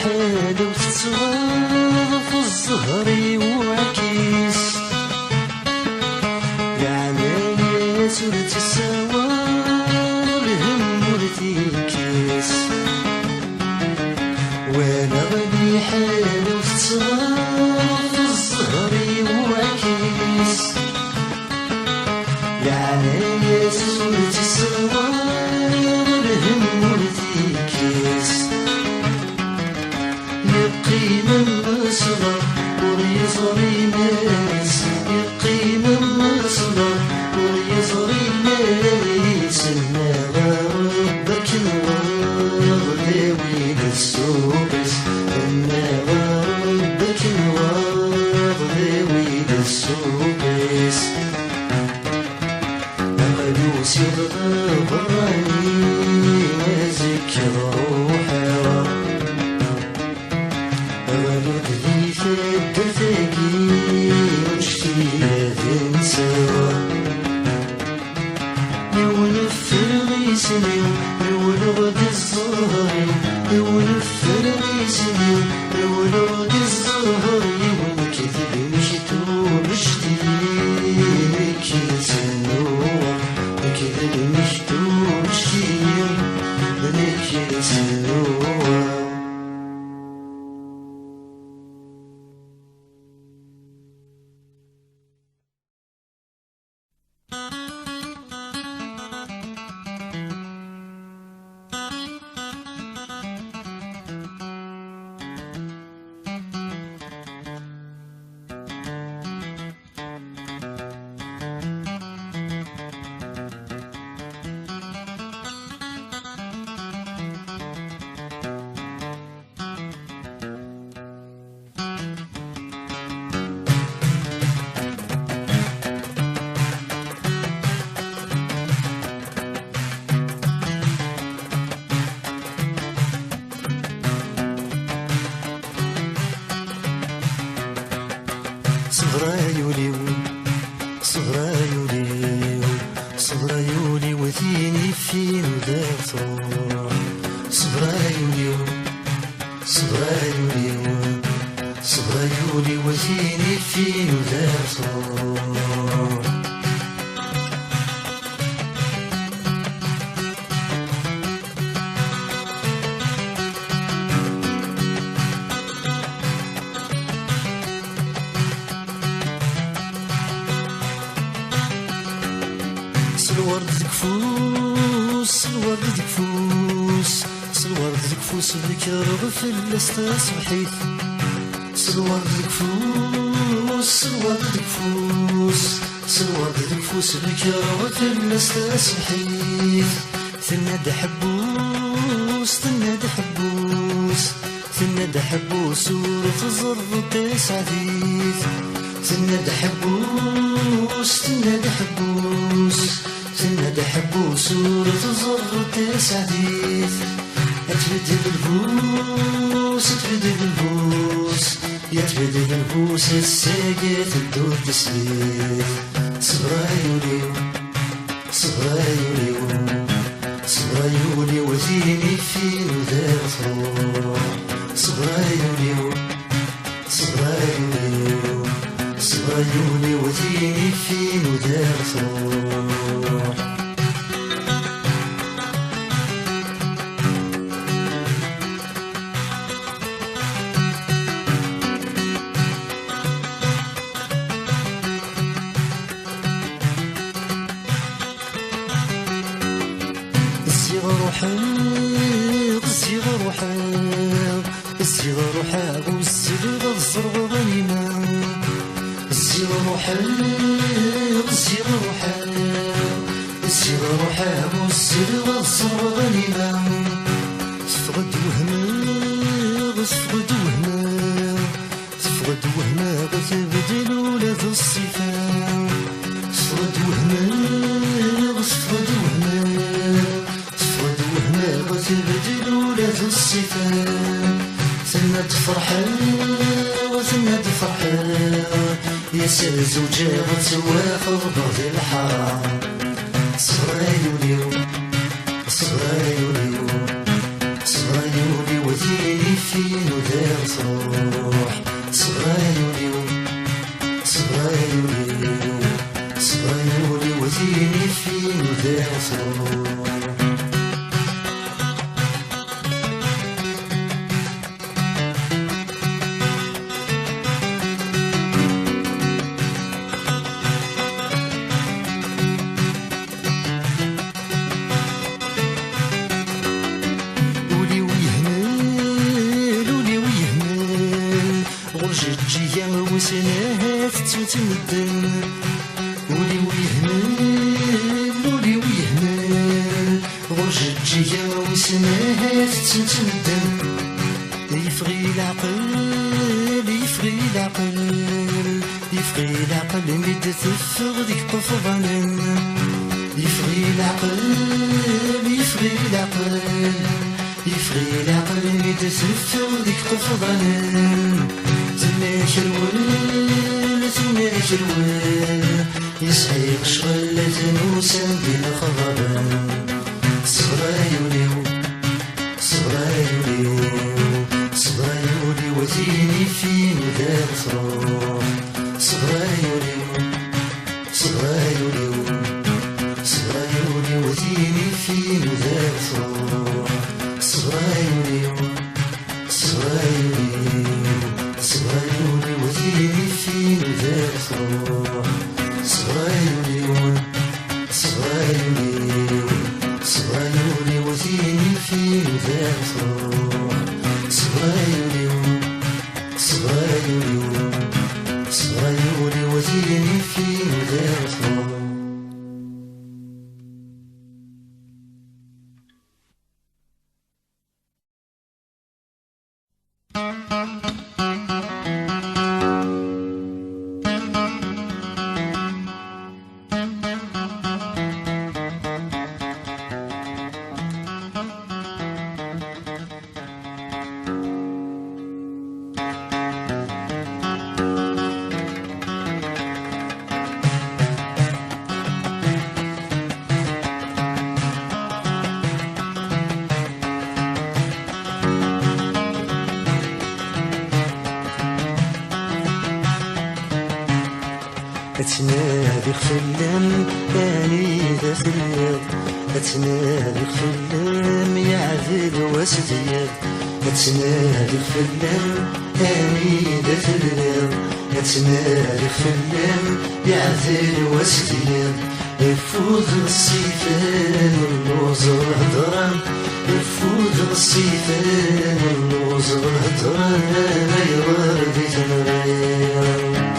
حالة وتتصغر في الزهر وعكيس العنايات ولتساوى الهم ولتيكيس وانا غادي حالة وتتصغر في الزهر وعكيس العنايات ولتساوى الهم ولتيكيس يقيم المصدر وريزري ناس يقيم المصدر وريزري ناس ما ربك الغلاوي للسوبس ما ربك الغلاوي للسوبس مقدوس يبغى براني مازك روحي ونغد الزهر ونفر غيسمي ونغد الزهر ونكذب مشتوب جديد كذا سنوع كذب مشتوب جديد كذا سنوع صبرايولي وثيني في وداع صبرايولي وثيني في وداع الورد الكفوس الورد الكفوس الورد الكفوس بك رغف الاستصبحيت الورد الكفوس الورد الكفوس الورد الكفوس بك رغف الاستصبحيت ثناد حبوس ثناد حبوس ثناد حبوس ورث تسعديت ثناد حبوس ثناد حبوس ثناد حبوس ورث تسعديت اتبدل البوس اتبدل البوس يتبدل البوس الساقية تدور تسليت صبرايولي صبرايولي صبرايولي وثيني في ودار فروح صبرايولي صبرايولي صبرايولي وثيني في ودار فروح روحك الصغار روحك الصغار روحك والسلغة الزرغة غنيمة الصغار روحك الصغار روحك الصغار روحك والسلغة الزرغة غنيمة تفقد وهمك تفقد وهمك تفقد وهمك تبدل ولاد الصفات تفقد وهمك تفقد وهمك تفقد وهمك تبدل ولاد الصفات ثم تفرحك وثم تفرحك يا سال زوجة وتواخذ بعض الحرام صغير صغير صغير وذيني فين ودار صروح صغير صغير صغير وذيني فين ودار صروح وسناها تتمدن ولي ويهمل ولي ويهمل غرجة جيا وسناها تتمدن يفغي العقل يفغي العقل يفغي العقل مد تفغ ديك طفضنا يفغي العقل يفغي العقل يفغي العقل مد تفغ ديك طفضنا تناجر ول تناجر ول يسحيق شغلة نوسان بين خضبا صغيري صغيري صغيري وزيني في مدار صروح صغيري صغيري صغيري وزيني في مدار صروح صغيري صغيري صغيري وذيني في مدار صروح صغيري صغيري صغيري وذيني في مدار صروح صغيري صغيري صغيري وذيني في مدار صروح أتنادي خلام أني ذا ثياب أتنادي خلام يعذل واسدياب أتنادي خلام أني ذا ثياب أتنادي خلام يعذل واسدياب يفوز الصيفان والنوزر هدران يفوز الصيفان والنوزر هدران غير ذي تنغير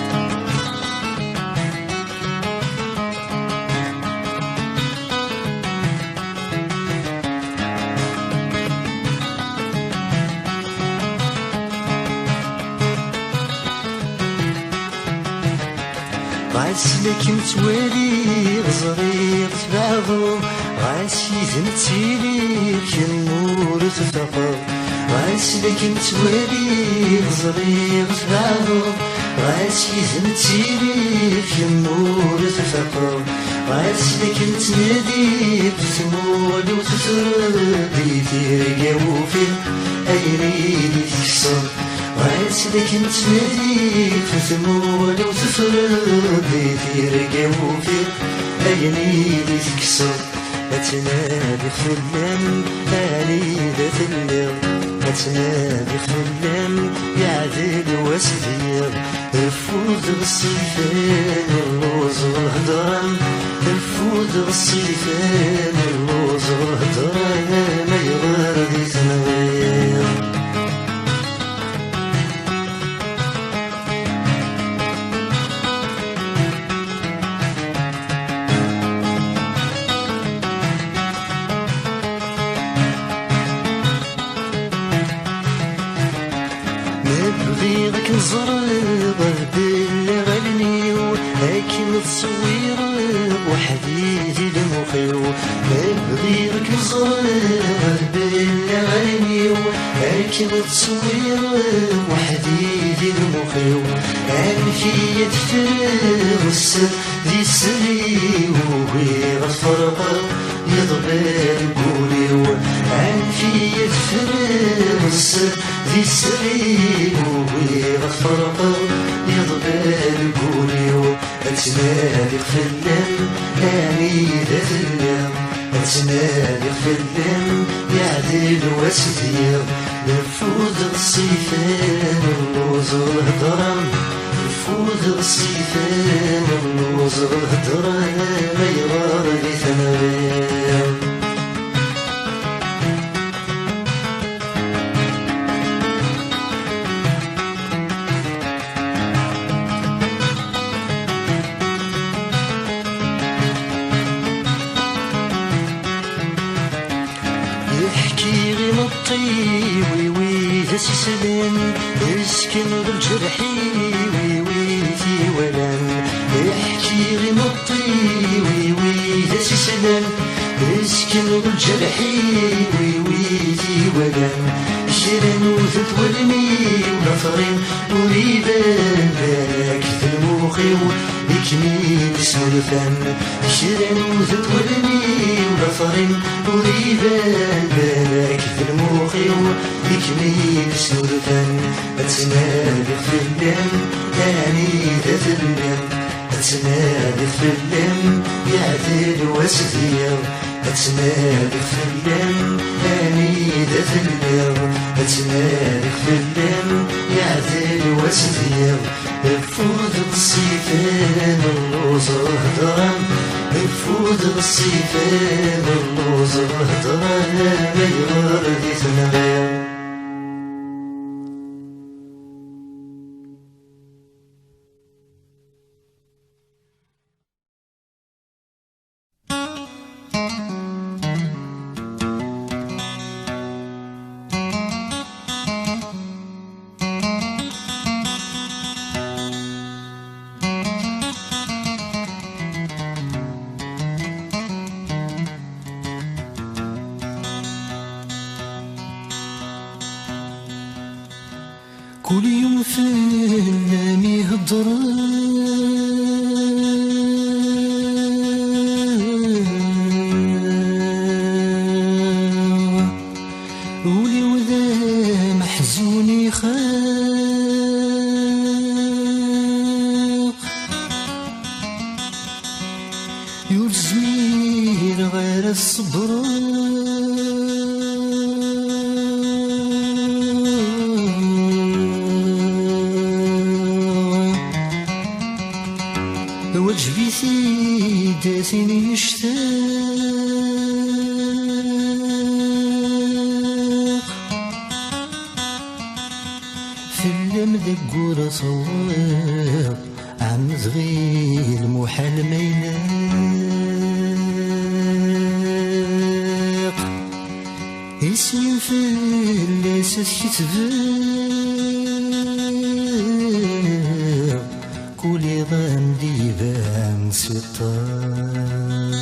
غاسلك متوالي غزريق تبعضو غاسي زمتيليك النور تفقر غاسلك متوالي غزريق تبعضو غاسي زمتيليك النور تفقر غاسلك متنادي بثمول وتفردي تيرقا وفي أيريدي تكسر غاسلك نتنادي في ثمول وتفردي تيرقا وفي أيريدي تكسر أتنادي خلام أني ذات الليل أتنادي خلام يعذل واسدير الفوز بالصيفان اللوز والهدران الفوز بالصيفان اللوز اللوز والهدرة ما يغردي تنغير غيرك نزرب باللي غنيو هاكي نتصوير وحديدي المخيو غيرك نزرب باللي غنيو هاكي نتصوير وحديدي المخيو عن في يدفر السر دي سري وهي غفرقة يضبر قوليو عن في يدفر السر دي سري وهي غفرقة يضبر قوليو أتنادق في اللم يعني ذات اللم أتنادق في اللم يعدل واسدير نفوذ الصيفان اللوز والهدرم نفوذ الصيفان اللوز والهدرم ما يغردي تنغير يحكي غي مطي ويوي تسلم اسكن بالجرحي ويوي في ولن يحكي غي مطي ويوي تسلم اسكن بالجرحي ويوي في ولن شرن وثت ولمي ونفرين وريبان بالك في الموخي يكمين اسمو الفن شرن وثت ولمي ونفرين وريبان بالك في الموخي يكمين اسمو الفن أتنادق في اللم يعني ذات اللم أتنادق في اللم يعدل واسدير أتنادق في اللم يعني ذات اللم أتنادق في اللم يعدل واسدير نفوذ الصيفان اللوز والهدرم نفوذ الصيفان اللوز والهدرم ما يغردي تنغير كل يوم في النام يهضر ولي وذا محزون يخاق يلزمي غير الصبر وجبي سيداتي يشتاق في اللم ذقور صواب عم صغير محال ما يلاق اسمي في اللاسس يتباق كولي ضام ديبان ستار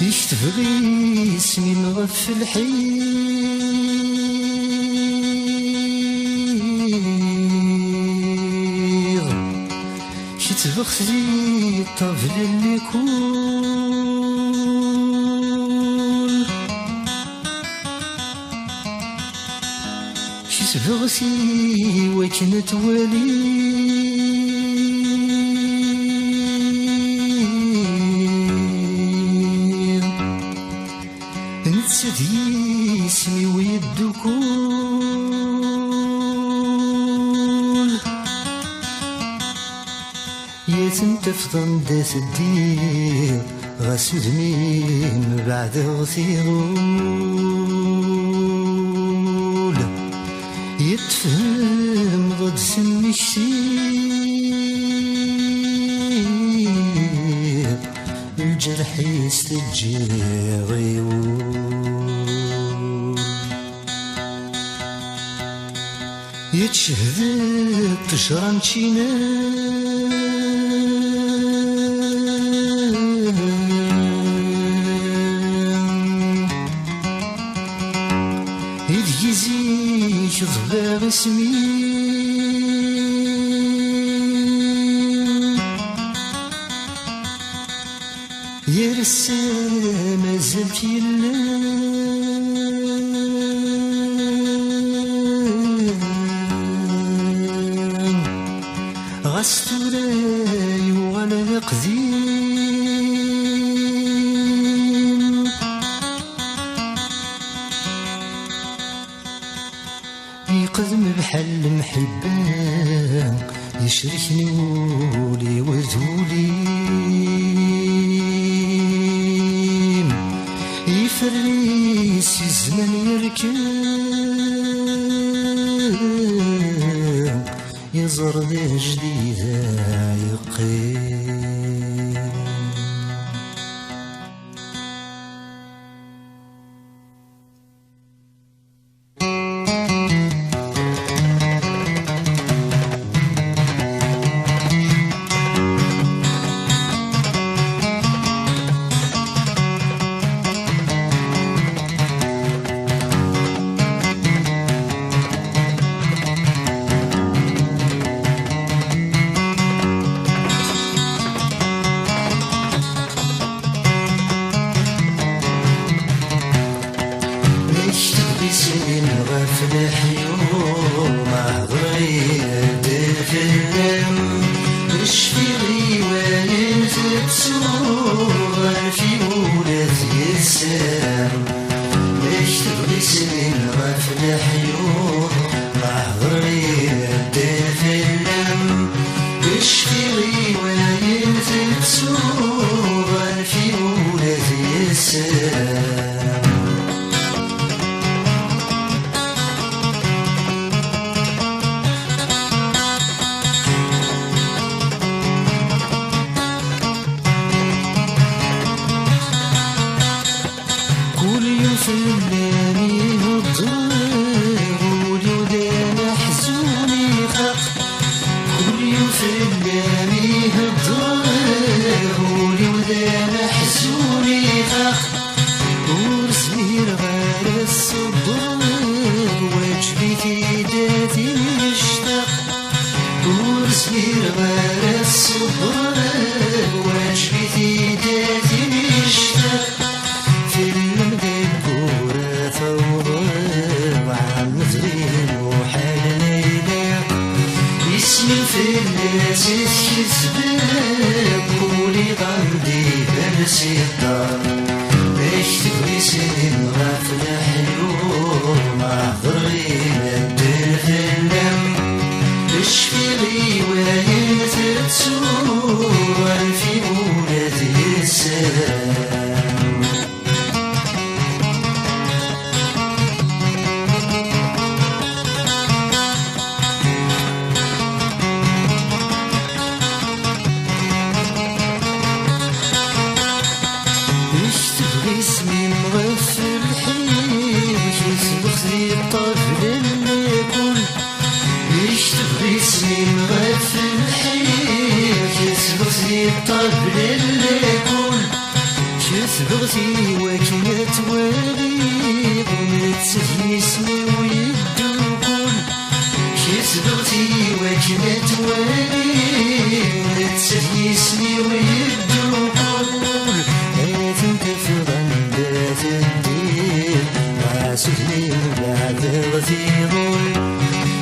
يشتفغي اسمي مغف الحيض شتفغسي الطفل اللي يكون شتفغسي وكنت ولي نتسدي اسمي ويدكول يا تفضل داس الدير غاس ودمين بعد غثيرول يتفهم غد سمي كثير الجرح يستجير غيول يتشهد تشرن إذ يزيج ضباب سمين يرسى ما زلت يلام غستوراي وغلا قديم يقدم بحال المحبان يشركني ولي وذولي يفريس الزمن يركب يزرد جديدة يقيم سنين غفل حيوم عضرية دفلم نشفي غيوان تتسوغ في ولاد يسام نشتغل سنين غفل حيوم عضرية دفلم نشفي غيوان تتسوغ في ولاد يسام فلاني الضر ولودان حزوني خاف كل يوم فلاني الضر ولودان حزوني خاف ورسمير غير الصبر واجبي في داتي مشتاق ورسمير غير الصبر واجبي في داتي مشتاق في الناس يسبب قولي غندي بنسي الدار باش تبغي سنين غافل حلول ما ضرينا الدر ثلم تشفي غيوان تتسوغ في ولاد السلام اسمي مغفل حيك يسبق ذي الطفل اللي يكون يشتغل اسمي مغفل حيك يسبق ذي الطفل اللي يكون يسبق ذي وكنت وليد متسهل اسمي ويدو كون يسبق ذي وكنت وليد متسهل اسمي ويدو كون سهلين بعد غثيرون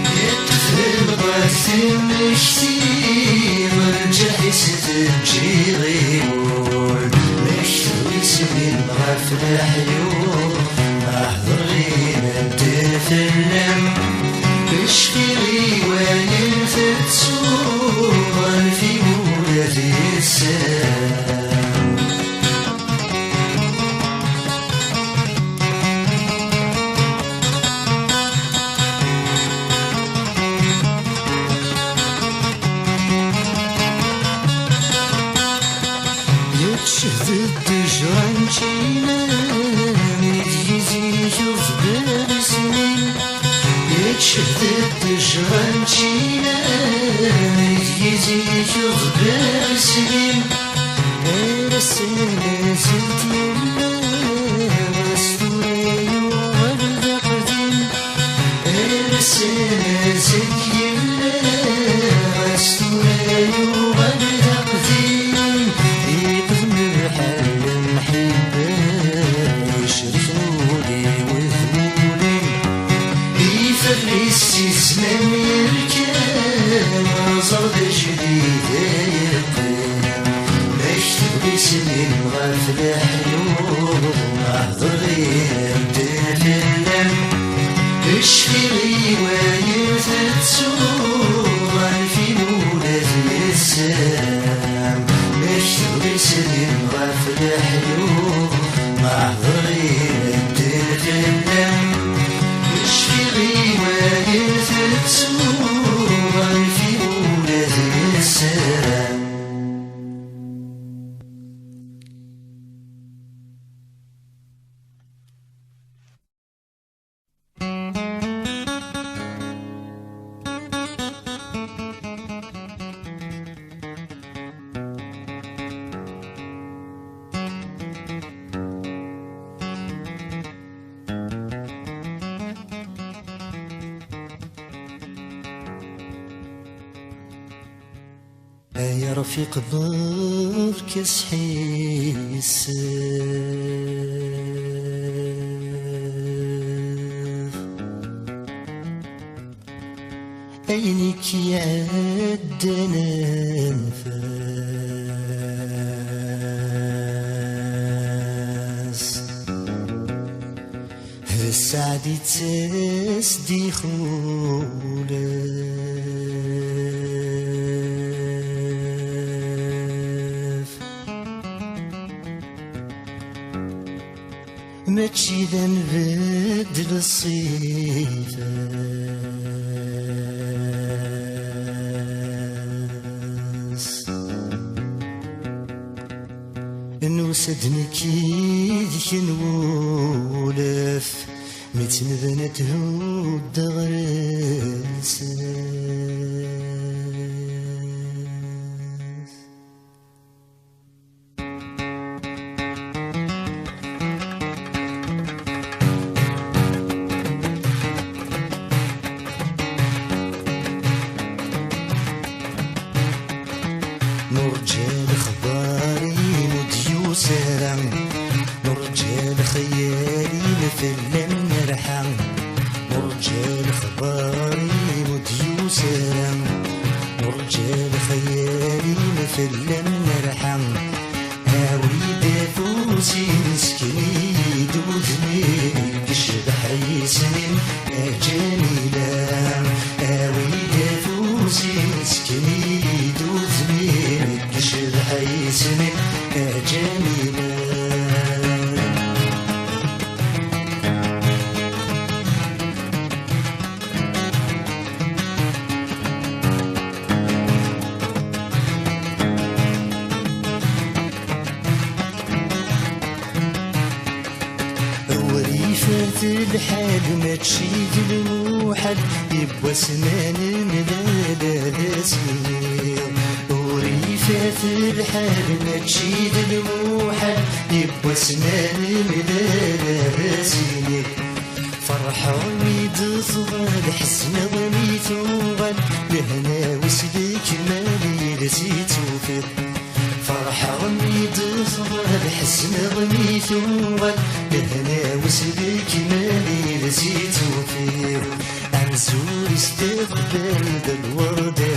يتفهم غثيم الشتير رجع ستنجي غيول نشتغل سنين غفل حيول احضر غينا تفلم اشفي غيوان تتسوغ في ولادي الدجران شينا يزيد يصبر سنين يكشف الدجران شينا يزيد يصبر سنين السنة زلت يما مستوري وورد قديم السنة زلت يما مستوري وورد قديم يقدم الحال محبة يشرفولي وذبولي يفرس زمان يركان عصر جديد يقين بسنين غافل حلول أحضر يمتلم اشفي رواية تسوغ في مولد السلام اشفي بسنين غافل حلول أحضر يمتلم اشفي رواية تسوغ في مولد السلام. يا رفيق برك صحي السيف عينيك يعدنا نفاس السعد تسدي خولك ماشي ذا نبدل الصيفاس نوسدني كيدك نولف متن بنته الدغرساس نرجع خباري مديوسرا نرجع خيالي مثل نرحم نرجع خباري مديوسرا نرجع خيالي مثل نرحم هاوي دافوسي مسكيني دوزني كشبح يسنين جميلة هاوي دافوسي مسكيني دوزني كشبح يسنين جميلة وريفة الحال ما تشيد الموحد يبوى سنان مدادا سنين وريفة الحال ما تشيد الموحد يبوى سنان مدادا سنين فرحوني تصغر حسن ضميت وغل لهنا وسلك مالي لسيت وفيض فرحوني تصغر حسن ضميت وغل لهنا وسلك مالي لسيت وفيض أنزور استقبل ذا الوردة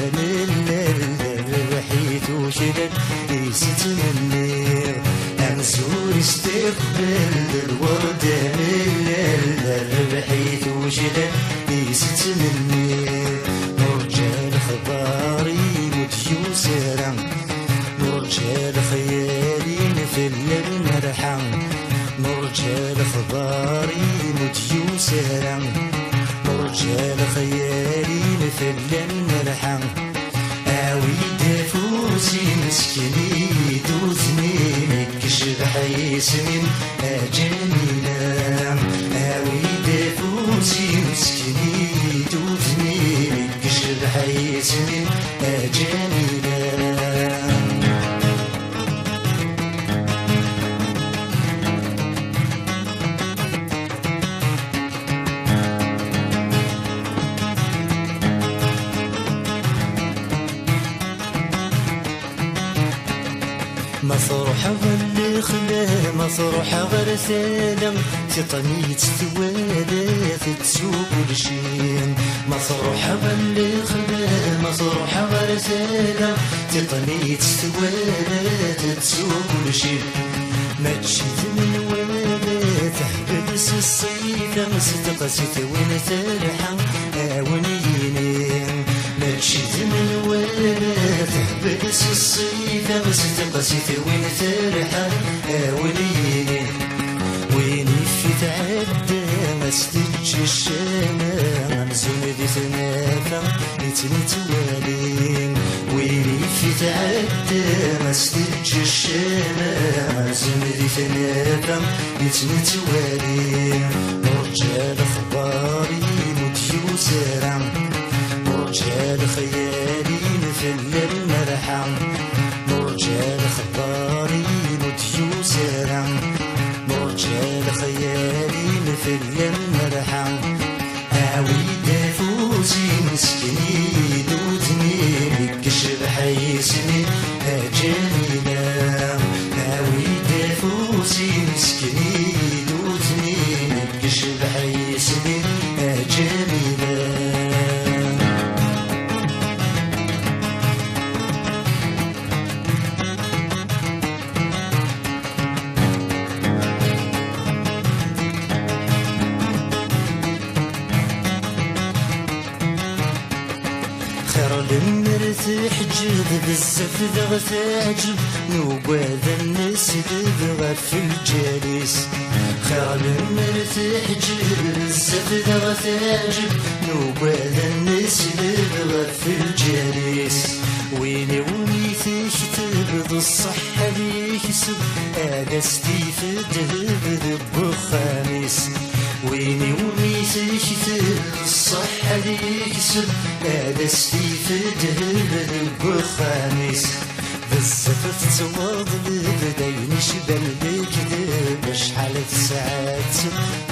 رحيت وشدد قيست منير أنزور استقبل ذا الوردة رحيت وشدد قيست منير نرجع لخباري مديوسرا نرجع لخيالي مثل المرحم نرجع لخباري مديوسرا نرجع لخيالي مثل المرحم آوي دافوسي مسكني دوثني كشبح ياسمين جميلة عويد فوزي مسكني دوثني كشبح ياسمين جميلة مصروح غل خلا مصروح غير سلام تطنيت ثوالث تسوق الشين مصروح غل خلا مصروح غير سلام تطنيت ثوالث تسوق الشين ما تشيت من ولا تحبس الصيف مستقسيت وين تلحق ونينين ما تشيت من ولا تحبس الصيف مستقسيت وين تلحق ونينين وين في تعدى ما استجي الشمال مزون ذي ثنافة يتنتوالين وين في تعدى ما استجي الشمال مزون ذي ثنافة يتنتوالين رجال اخباري مديو زرع رجال خيالي مثل المرحة رجال اخباري مديو زرع رجال خيالي مثل المرحة عويد فوزي مسكني دوتني كشبح ياسمين جميلة عويد فوزي مسكني دوتني كشبح ياسمين جميلة حجب بزاف ذا تعجب نوباد الناس ذا في الجالس خير المرت حجب بزاف ذا تعجب نوباد الناس ذا في الجالس ويني وميتك تبض الصحة ليك سب أجستي في الذهب ذب خامس ويني وميتك تبض الصحة ليك سب أجستي في الذهب ذب خامس بزاف تواضل بداين شبان بكذب شحال ساعات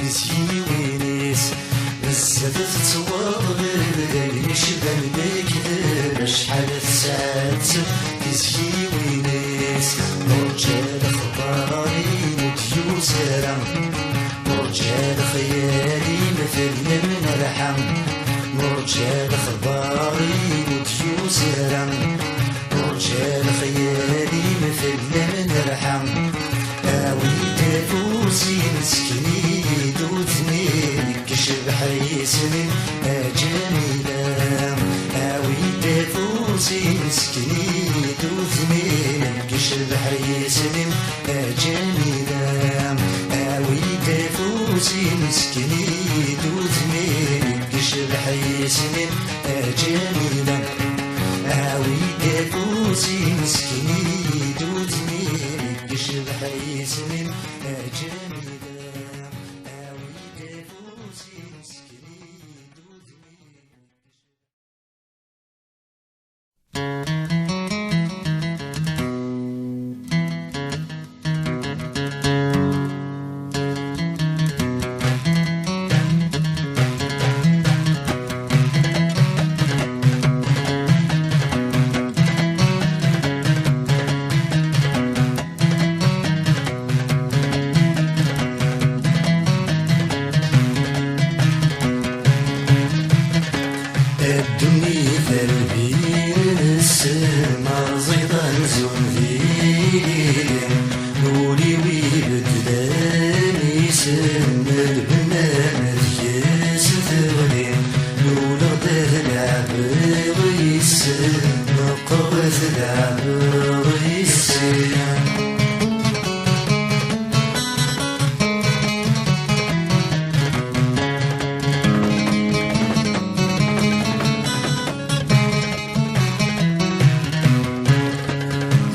نسيني وينيس بزاف تواضل بداين شبان بكذب شحال ساعات نسيني وينيس رجال اخباري مديو زرع رجال خيالي مثل المرحة رجال اخباري مديو زرع رجال خيالي مثل المرحة عويد فوزي مسكني دوتني كشبح ياسمين جميلة عويد فوزي مسكني دوتني كشبح ياسمين جميلة عويد فوزي مسكني دوتني كشبح ياسمين جميلة عويد فوزي مسكني دوتني كشبح ياسمين جميلة عويد فوزي مسكني دوتني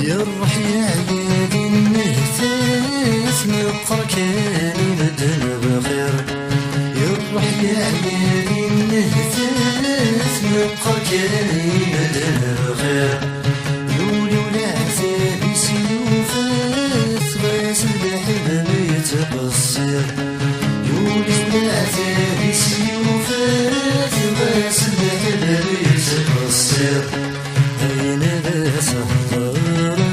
يروح يا عيالي النهتان مقر كان يبدل بخير يروح يعيالي النهتاف مقر كان يبدل بخير لولي والعذاب سيوفات غاسل الحباب يتقصر لولي والعذاب سيوفات غاسل الحباب يتقصر أين ذا سهر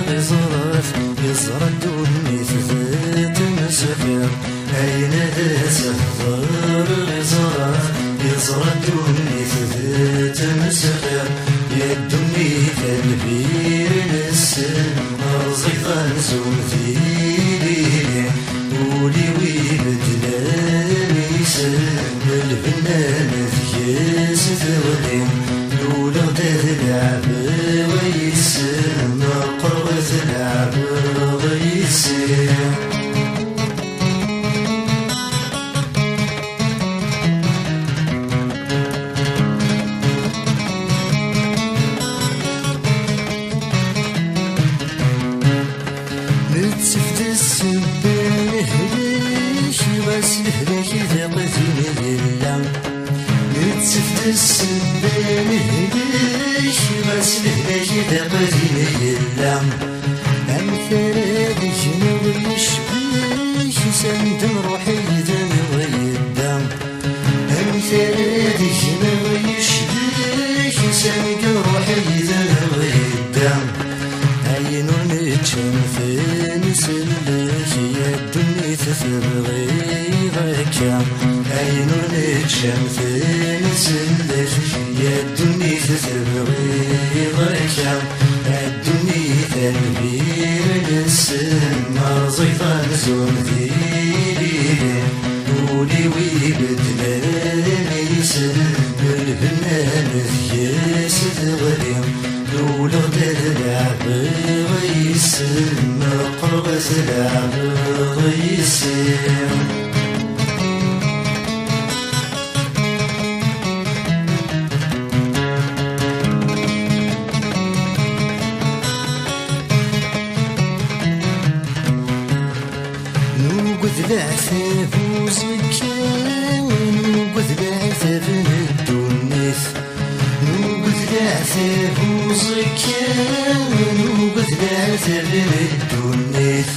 غزرات يزرى الدنيا ذات مسخر أين ذا سهر غزرات يزرى الدنيا ذات مسخر يا الدنيا البير نسر أرزق غنزوم في ليلي ولي ويبدلاني سلم البنان ثياس ثغلي لولا غداد العبا ويسر قربة العبا ويسر نتسفت السبان هليش غاسل هلاك إذا قتلني اللام نتسفت السبان هليش غاسل هلاك إذا قتلني اللام أمثال هذيك نوي يشبيش سند روحي إذا نوي الدم أمثال هذيك نوي يشبيش سند روحي إذا نوي الدم عين ونجم فين سلك يا الدنيا تبغي غيكا عين ونجم فين سلك يا الدنيا تبغي غيكا الدنيا البير نسمع زيطان زوم ذيلي ولي ويبدلاني سلم البنان ثياس ثغلي لولا غداد العبا غيسر قربة العبا غيسر نوقذ العذاب وزكا نوقذ العذاب ندونيث نوقذ العذاب وزكا نوقذ العذاب ندونيث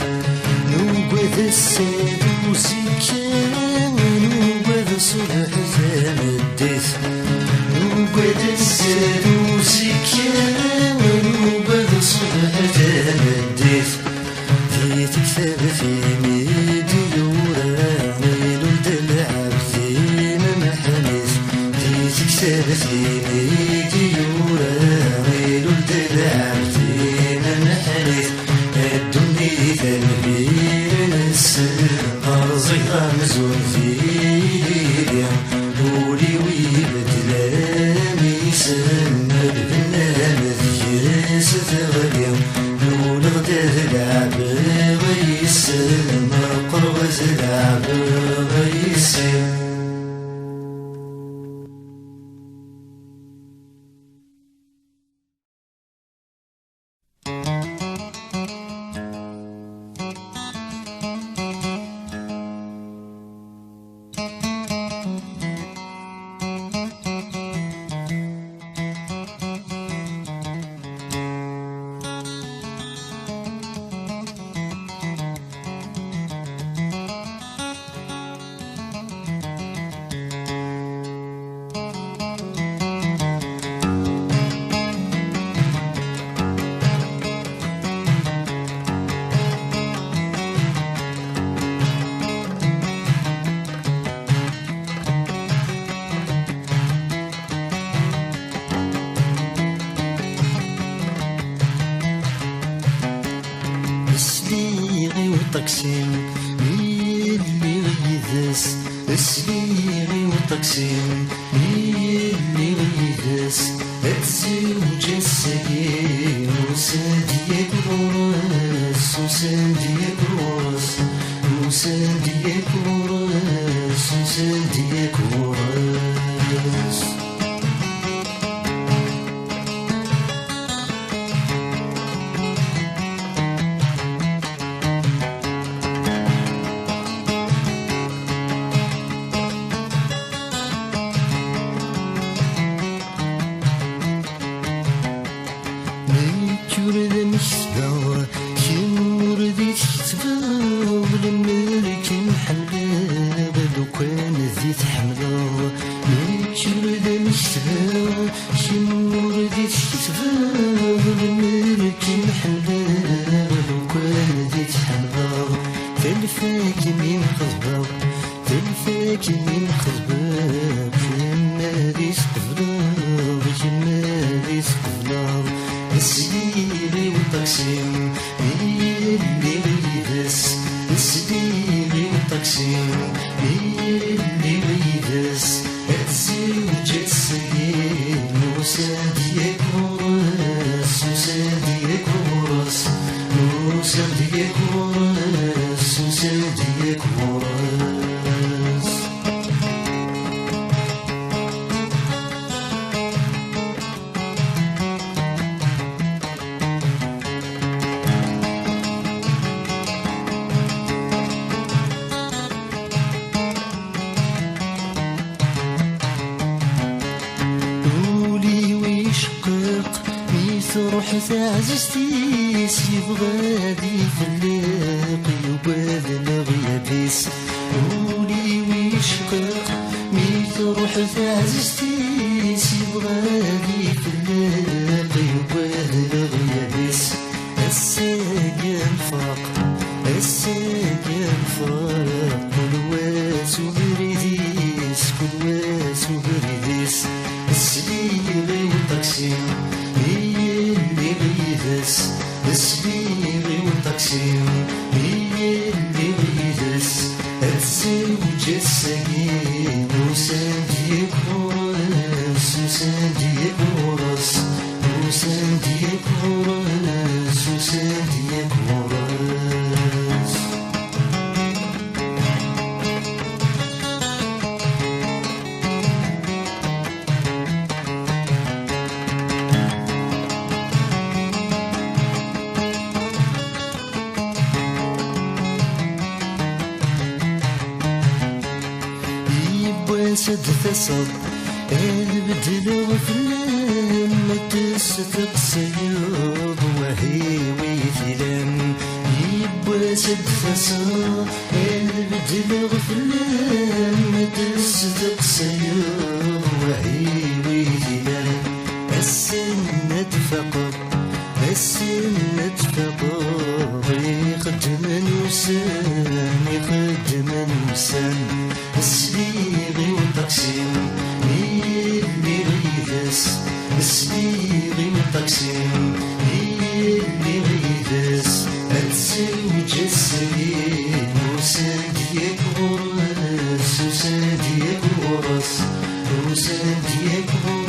نوقذ السيد وزكا نوقذ صلح زامديث نوقذ السيد وزكا نوقذ صلح زامديث تكتب في ميديورا ولد العبثين محنث تكتب في ميديورا ولد العبثين محنث الدنيا البير نسر أرزق غمزون في ليلي ولي ويبدلاني سلم البنان ثياس ثغلي لولا غداد العبا غيسر قربة العبا غيسر التقسيم اللي غيثس السليغي والتقسيم اللي غيثس الزوج السقيم وساديك الراس وساديك الراس وساديك الراس وساديك الراس شمور دي تشتفاغ الملكي محلال وكان دي تحباغ تلفاك من خضباغ تلفاك من خضباغ جمال دي سقفلاغ جمال دي سقفلاغ السليغي والتقسيم اللي غيدس السليغي والتقسيم اللي غيدس الزوج السليم وساديك ورس وساديك ورس وساديك ورس وساديك ورس روح عزيزتي سيب غادي في الليق يبادل غيابيس قولي ويشقق ميت روح عزيزتي سيب غادي في الليق يبادل غيابيس الساقم فاق الساقم فاق كل واس وبريديس كل واس وبريديس السليغي والتقسيم اللي غيدس السليغي والتقسيم اللي غيدس الزوج السقيم وسانديك ورس وسانديك ورس وسانديك ورس وسانديك ورس سد ثصب البدل غفلان ما تستق سيوب وهي ويثلان يبا سد ثصب البدل غفلان ما تستق سيوب وهي ويثلان السنة فقط السنة فقط يخدم نوسان يخدم نوسان السليغي والتقسيم اللي غيدس السليغي والتقسيم اللي غيدس الزوج السليم وساديك ورس وساديك ورس وساديك ورس